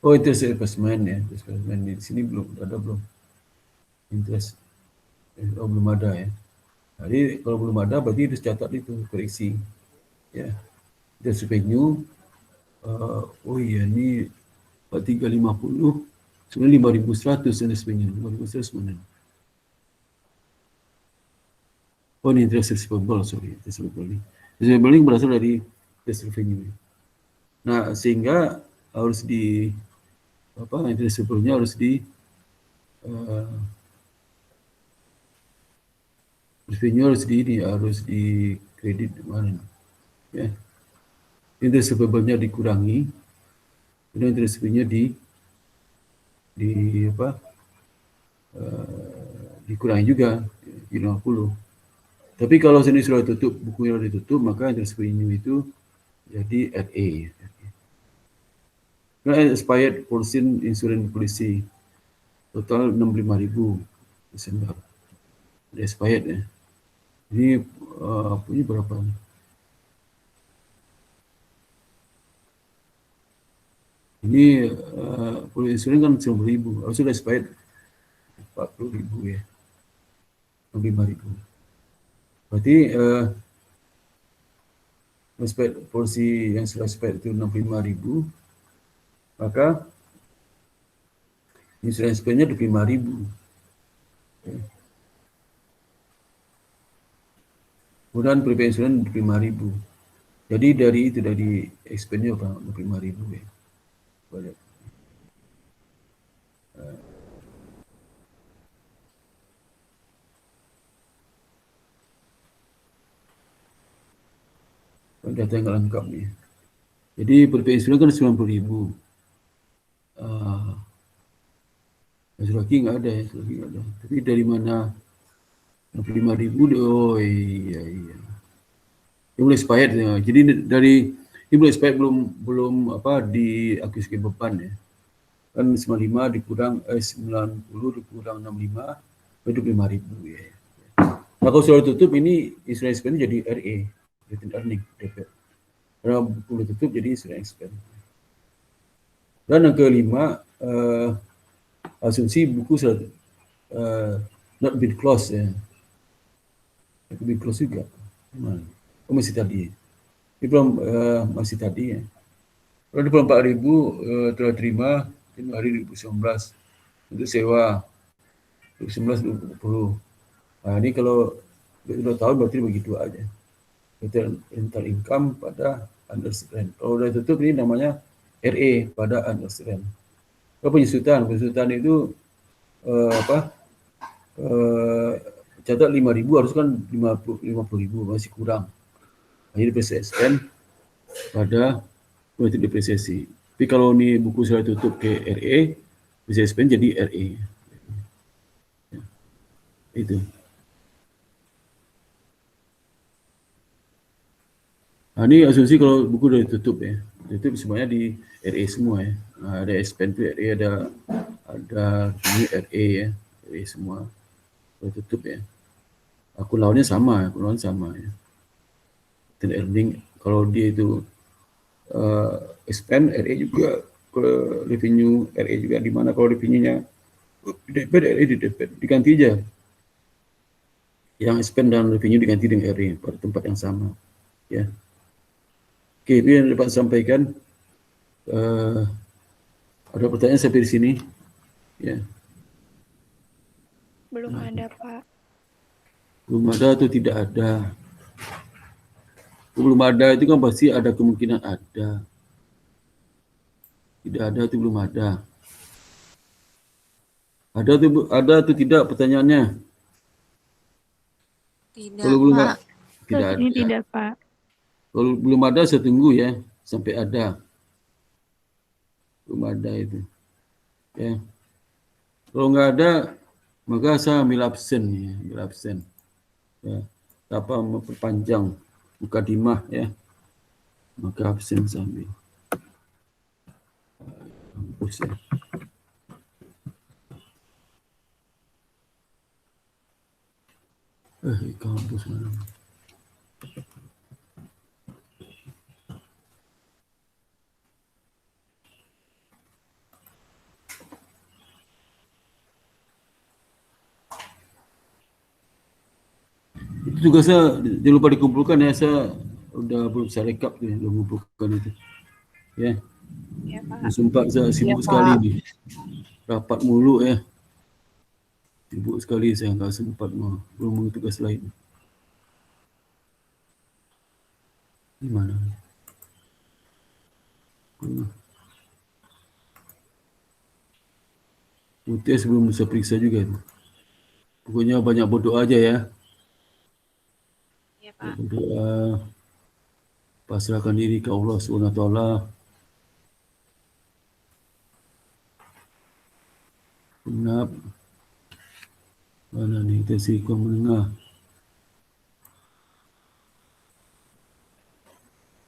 Oh, interest investment ya, interest investment di sini belum ada interest. Belum ada ya. Jadi kalau belum ada berarti harus catat itu koreksi. Ya. Interest revenue. Oh iya ini 4.350. Sebenarnya 5.100 interest revenue. 5.100 mana? Oh ini interest receivable, sorry. Interest receivable ini. Interest receivable ini berasal dari interest revenue. Nah, sehingga harus interest receivable-nya harus revenue harus di kredit mana? Ya. Interest receivable-nya dikurangi, kemudian interest revenue dikurangi juga di 50. Tapi kalau sini sudah tutup, bukunya sudah ditutup, maka interest revenue itu jadi RA. Expired portion insurance policy total 65.000 Desember. Expired ya. Ini punya berapa? Ini polisi insurance kan 90.000, harusnya sudah expired 40.000 ya. 65.000. Berarti porsi yang sudah expired itu 65.000, maka insurance pay-nya 25.000. Kemudian prepaid insurance 25.000. Jadi dari itu dari expense-nya berapa? 25.000 ya. Boleh. Data yang lengkap nih. Jadi prepaid insurance kan 90.000. Lagi nggak ada ya, lagi nggak ada. Tapi dari mana 65.000? Oh iya. Ini boleh expired ya. Jadi dari ini boleh expired belum diakuisisi beban ya. Kan 95 dikurang 90 dikurang 65 itu 5.000 ya. Nah kalau sudah tutup ini insurance expense jadi RA, return earning DP. Karena sudah tutup jadi insurance expense. Dan yang kelima, asumsi buku sudah not been closed ya. Not been closed juga. Oh masih tadi. Ini belum masih tadi ya. Kalau 24.000 telah terima Januari 2019 untuk sewa 2019-2020. Nah ini kalau 2 tahun berarti begitu aja. Rental income pada unused rent. Kalau udah tutup ini namanya RA pada unused rent. Kalau penyusutan itu catat 5.000 harus kan 50.000 masih kurang. Jadi depresiasi pada untuk depresiasi. Tapi kalau ini buku sudah tutup ke RA, bisa spend jadi RA. Ya, itu. Nah, ini asumsi kalau buku sudah tutup ya. Tutup semuanya di RA semua ya. Nah, ada spend itu RA, ada ini RA ya. RA semua. Sudah tutup ya. Akun lawannya sama ya. Dan earning kalau dia itu expand RA juga, kalau revenue RA juga, di mana kalau revenue-nya debit RA di debit, diganti aja. Yang expand dan revenue diganti dengan RA pada tempat yang sama. Ya. Oke, itu yang dapat sampaikan. Ada pertanyaan sampai di sini? Ya. Belum ada, Pak. Belum ada atau tidak ada? Belum ada itu kan pasti ada kemungkinan ada. Tidak ada itu belum ada. Ada atau tidak pertanyaannya? Tidak, Kalau belum Pak. Tidak Ini ada. tidak, Pak. Kalau belum ada saya tunggu ya sampai ada. Belum ada itu. Ya. Kalau nggak ada maka saya ambil absen ya, Ya. Tanpa memperpanjang mukadimah ya. Maka absen saya ambil. Kampus ya. Kampus mana? Itu tugasnya jangan lupa dikumpulkan ya, saya udah belum bisa rekap tuh, belum mengumpulkan itu. Ya. Ya, Pak. Sumpah saya sibuk sekali nih. Rapat mulu ya. Sibuk sekali saya nggak sempat belum tugas lain. Di mana? UTS belum bisa periksa juga itu. Pokoknya banyak berdoa aja ya. Ya, Pak. Berdoa, pasrahkan diri ke Allah SWT. Genap Mana ni intensi kuang menengah.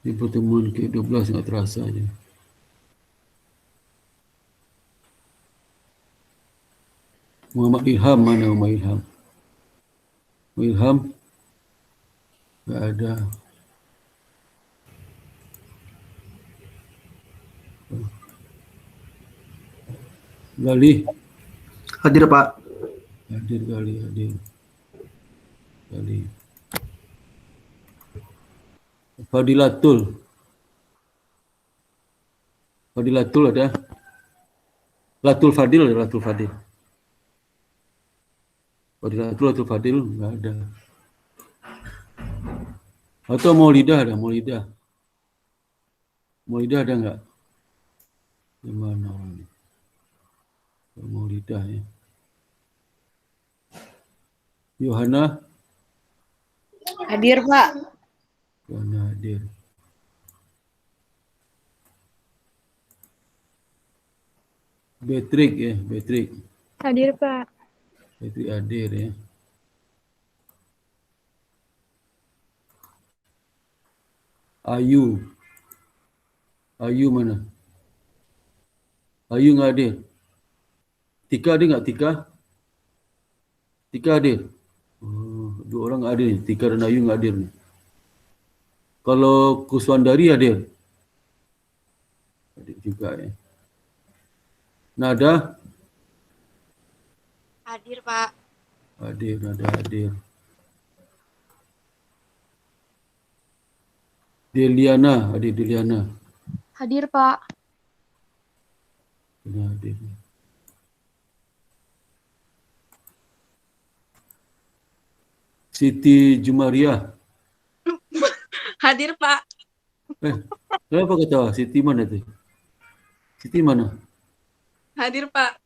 Di pertemuan ke-12 sangat terasa je. Muhammad Ilham mana Muhammad Ilham? Muhammad Ilham tak ada. Galih. Hadir Pak. Hadir Galih, hadir. Galih. Fadilatul. Fadilatul ada. Latul Fadil ada, Latul Fadil. Fadilatul, Latul Fadil enggak ada. Atau Maulidah ada, Maulidah. Maulidah ada enggak? Di mana orang ni? Maulidah ya. Yohana? Hadir, Pak. Yohana hadir. Patrick ya, Patrick. Hadir, Pak. Patrick hadir ya. Ayu. Ayu mana? Ayu enggak hadir. Tika ada enggak Tika? Tika hadir. Oh, dua orang enggak hadir ni. Tika dan Ayu enggak hadir ni. Kalau Kuswandari hadir. Hadir juga ya. Nada? Hadir, Pak. Hadir, Nada hadir. Deliana, hadir Deliana. Hadir, Pak. Kena hadir. Siti Jumariah. Hadir, Pak. Kenapa kau tahu? Siti mana tu? Siti mana? Hadir, Pak.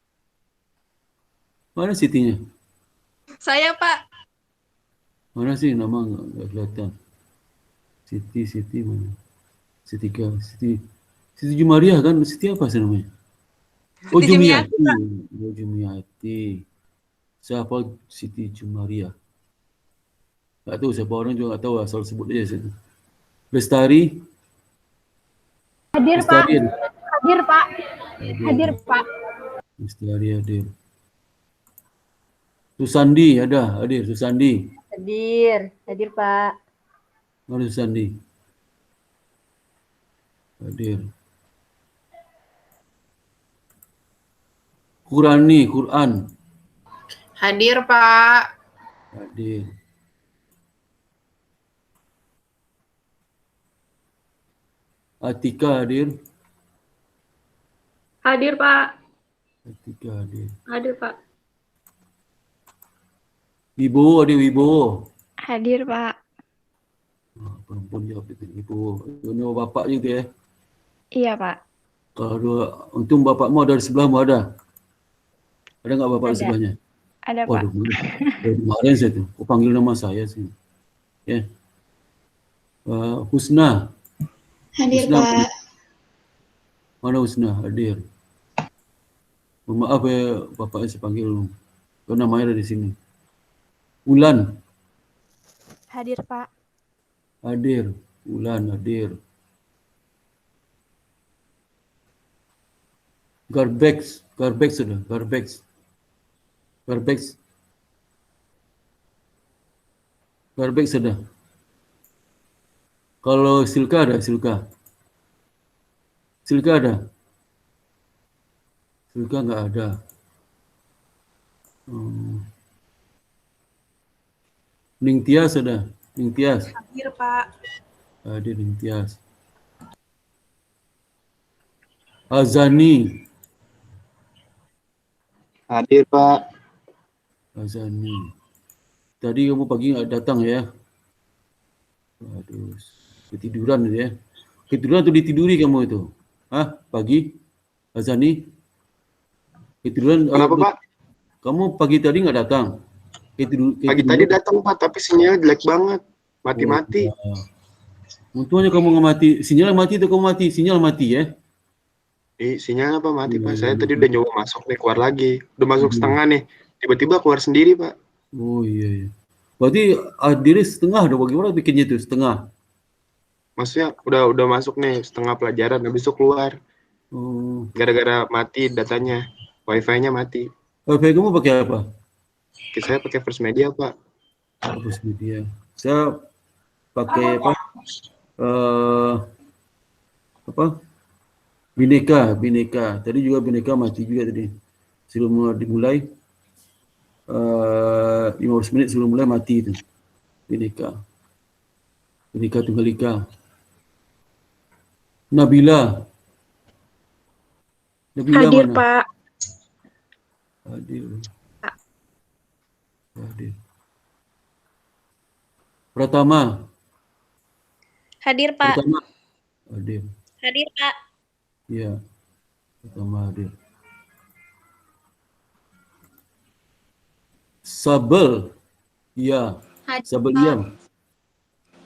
Mana Sitinya? Saya, Pak. Mana sih nama enggak kelihatan. Siti mana? Sitika, Siti Jumariah kan? Siti apa sih namanya? Oh, Siti Jumiati, Jumiati. Oh, Jumiati. Siapa Siti Jumariah? Tak tahu siapa orang juga tak tahu, asal sebut aja situ. Lestari? Hadir, Pak. Lestari ada? Hadir, Pak. Hadir, Pak. Lestari hadir. Susandi ada, hadir Susandi. Hadir Pak. Mana Susandi? Hadir. Qurani, Quran. Hadir, Pak. Hadir. Atika hadir. Hadir, Pak. Atika hadir. Hadir, Pak. Wibowo hadir, Wibowo. Hadir, Pak. Perempuan jawab itu, Wibowo. Ini bapak je tu ya. Iya, Pak. Kalau dua, untung bapakmu ada di sebelahmu ada. Ada enggak bapak di Ada. sebelahnya? Ada, Pak. Waduh, dari kemarin saya tu. Kau panggil nama saya sih. Ya. Husna. Hadir, Husna. Pak. Mana Husna? Hadir. Mohon maaf ya bapaknya saya panggil. Kau namanya ada di sini. Ulan. Hadir, Pak. Hadir. Ulan hadir. Garbex sudah. Garbex sudah. Kalau Silka ada, Silka ada. Silka enggak ada. Ningtyas ada. Ningtyas. Hadir, Pak. Hadir Ningtyas. Azani. Hadir Pak. Azani. Tadi kamu pagi enggak datang ya? Aduh, ketiduran ya. Ketiduran atau ditiduri kamu itu? Hah? Pagi? Azani? Ketiduran? Kenapa Pak? Kamu pagi tadi enggak datang? Pagi tadi datang Pak, tapi sinyalnya jelek banget. Mati-mati. Untungnya kamu nggak mati. Sinyal mati atau kamu mati? Sinyal mati ya? Sinyal apa mati Pak? Saya tadi udah nyoba masuk nih, keluar lagi. Udah masuk setengah nih. Tiba-tiba keluar sendiri Pak. Oh iya, iya. Berarti hadir setengah dong, bagaimana bikinnya itu setengah? Maksudnya udah masuk nih setengah pelajaran, habis itu keluar. Oh. Gara-gara mati datanya. Wifi-nya mati. Wifi kamu pakai apa? Saya pakai First Media, Pak. Hapus media. Saya pakai apa? Apa? Bineka. Tadi juga Bineka mati juga tadi. Sebelum dimulai 15 menit sebelum mulai mati itu. Bineka Tunggal Ika. Nabila Hadir, mana? Pak. Hadir. Pratama. Hadir, Pak. Pratama. Hadir. Hadir, Pak. Iya. Pratama hadir. Sabel. Iya. Sabel Iam.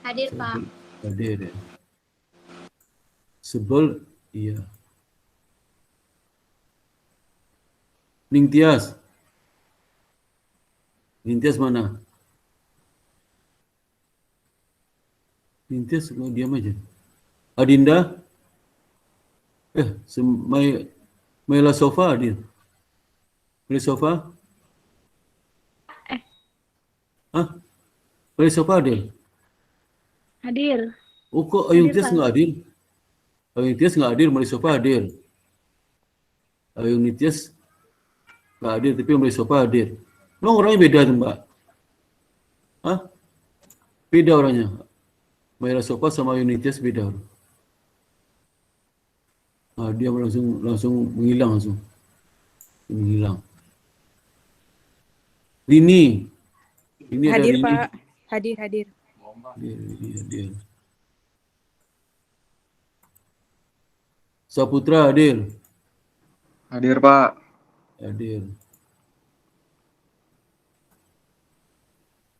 Hadir, Pak. Hadir ya. Sebel. Iya. Ningtyas. Ningtyas mana? Ningtyas diam aja. Adinda? Maila Sofa hadir. Maila Sofa? Hah? Maila Sofa hadir? Hadir. Oh kok Ayung Tias nggak hadir? Ayung Tias nggak hadir, Maila Sofa hadir. Ayung Tias nggak hadir, tapi Maila Sofa hadir. Memang orangnya beda tuh Mbak? Hah? Beda orangnya. Maila Sofa sama Ayung Tias beda. Dia langsung menghilang langsung. Menghilang. Lini. Ini Hadir, ada Pak. Hadir. Hadir. Saputra hadir. Hadir, Pak. Hadir.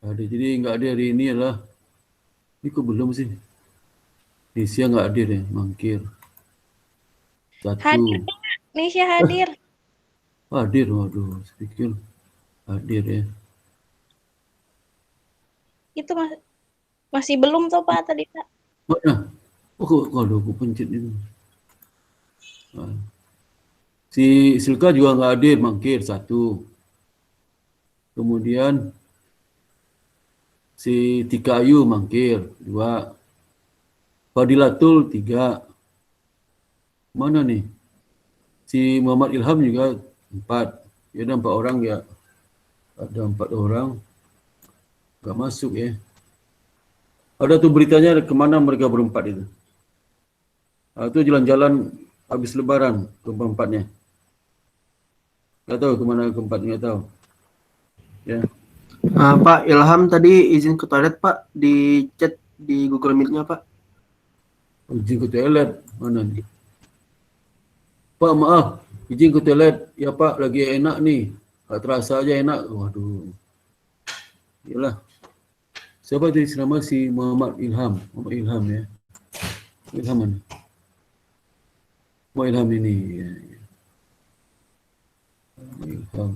Jadi nggak ada hari ini adalah. Ini kok belum sih? Nisya nggak hadir ya, mangkir. Satu. Hadir. Nisya hadir. Hadir, waduh, saya pikir hadir ya. Itu masih belum tuh, Pak, tadi, Pak. Mana? Oh, kalau aku pencet itu. Si Silka juga nggak hadir, mangkir, satu. Kemudian si Tika Ayu mangkir, dua. Fadilatul, tiga. Mana nih? Si Muhammad Ilham juga 4. Ya ada 4 orang ya. Ada 4 orang. Gak masuk ya. Ada tuh beritanya kemana mereka berempat itu. Itu jalan-jalan habis lebaran keempatnya. Gak tahu kemana keempat, gak tahu. Ya. Pak Ilham tadi izin ke toilet Pak, di chat di Google Meet-nya Pak. Izin ke toilet, mana nih? Pak maaf, izin ke toilet. Ya Pak, lagi enak nih. Tak terasa aja enak. Waduh. Yalah. Siapa tadi nama si Muhammad Ilham? Muhammad Ilham ya. Ilham mana? Muhammad Ilham ini. Ya. Ilham.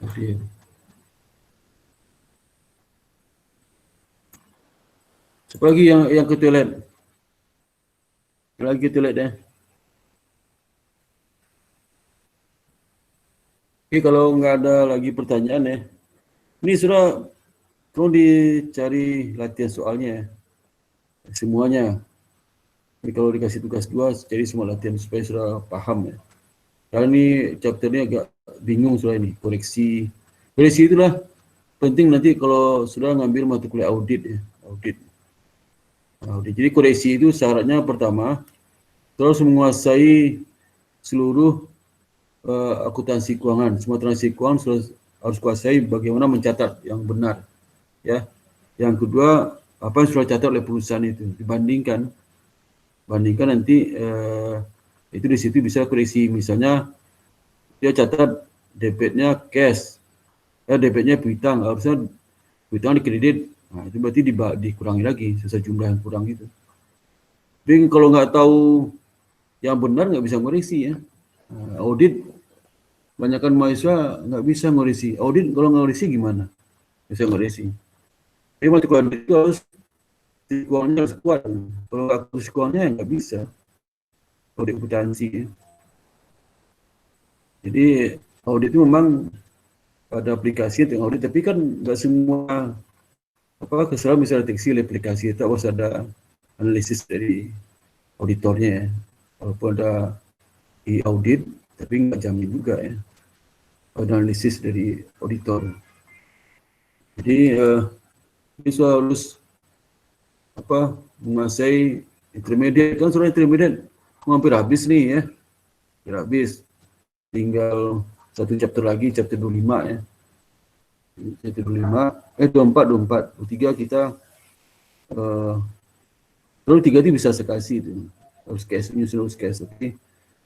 Hadir. Siapa lagi yang ke toilet? Lagi ke toilet ya. Oke, kalau nggak ada lagi pertanyaan ya. Ini sudah tolong dicari latihan soalnya ya. Semuanya. Jadi kalau dikasih tugas 2, cari semua latihan supaya sudah paham ya. Karena ini chapternya agak bingung soal ini. Koreksi itulah penting nanti kalau sudah ngambil mata kuliah audit ya. Audit. Jadi koreksi itu syaratnya pertama, terus menguasai seluruh akuntansi keuangan. Semua transaksi keuangan harus kuasai bagaimana mencatat yang benar. Ya. Yang kedua, apa yang sudah catat oleh perusahaan itu dibandingkan nanti itu di situ bisa koreksi. Misalnya dia catat debitnya cash, debitnya piutang, harusnya piutang dikredit. Nah, itu berarti dikurangi lagi sesuai jumlah yang kurang itu. Tapi kalau nggak tahu yang benar nggak bisa koreksi ya. Audit, banyakkan mahasiswa nggak bisa ngurisi. Audit kalau ngurisi gimana? Bisa ngurisi. Tapi mata kuliah audit itu harus psikologinya harus kuat. Kalau nggak kuat psikologinya nggak bisa. Audit kompetensi. Jadi audit itu memang ada aplikasi untuk audit, tapi kan nggak semua kesalahan bisa deteksi oleh aplikasi itu, harus ada analisis dari auditornya ya. Walaupun ada di audit, tapi nggak jamin juga ya. Ada analisis dari auditor. Jadi siswa harus menguasai intermediate, kan soal intermediate hampir habis nih ya. Hampir habis. Tinggal satu chapter lagi, chapter 25 ya. Chapter 25, 24, 23 kita lalu 3 itu bisa sekasi itu. Harus case, nyusun case, oke.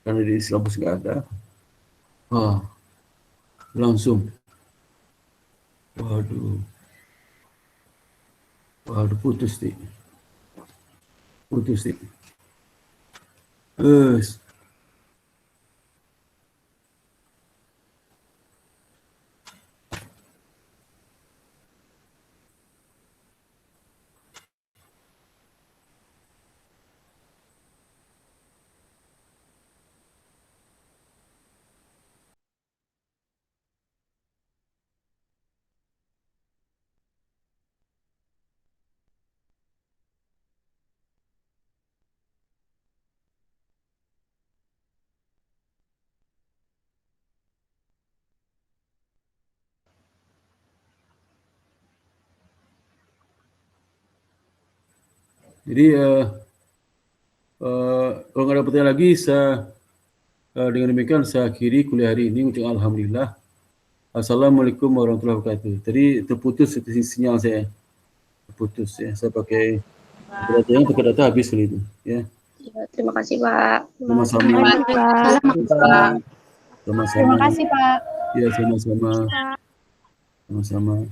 Karena di silabus nggak ada. Langsung. Waduh, putus nih. Jadi kalau nggak ada pertanyaan lagi, dengan demikian saya akhiri kuliah hari ini. Ucapkan alhamdulillah. Assalamualaikum warahmatullahi wabarakatuh. Tadi terputus sinyal saya. Terputus ya. Saya pakai data habis kali itu. Ya. Ya, terima kasih Pak. Sama-sama. Terima kasih, Pak. Ya, sama-sama. Sama-sama.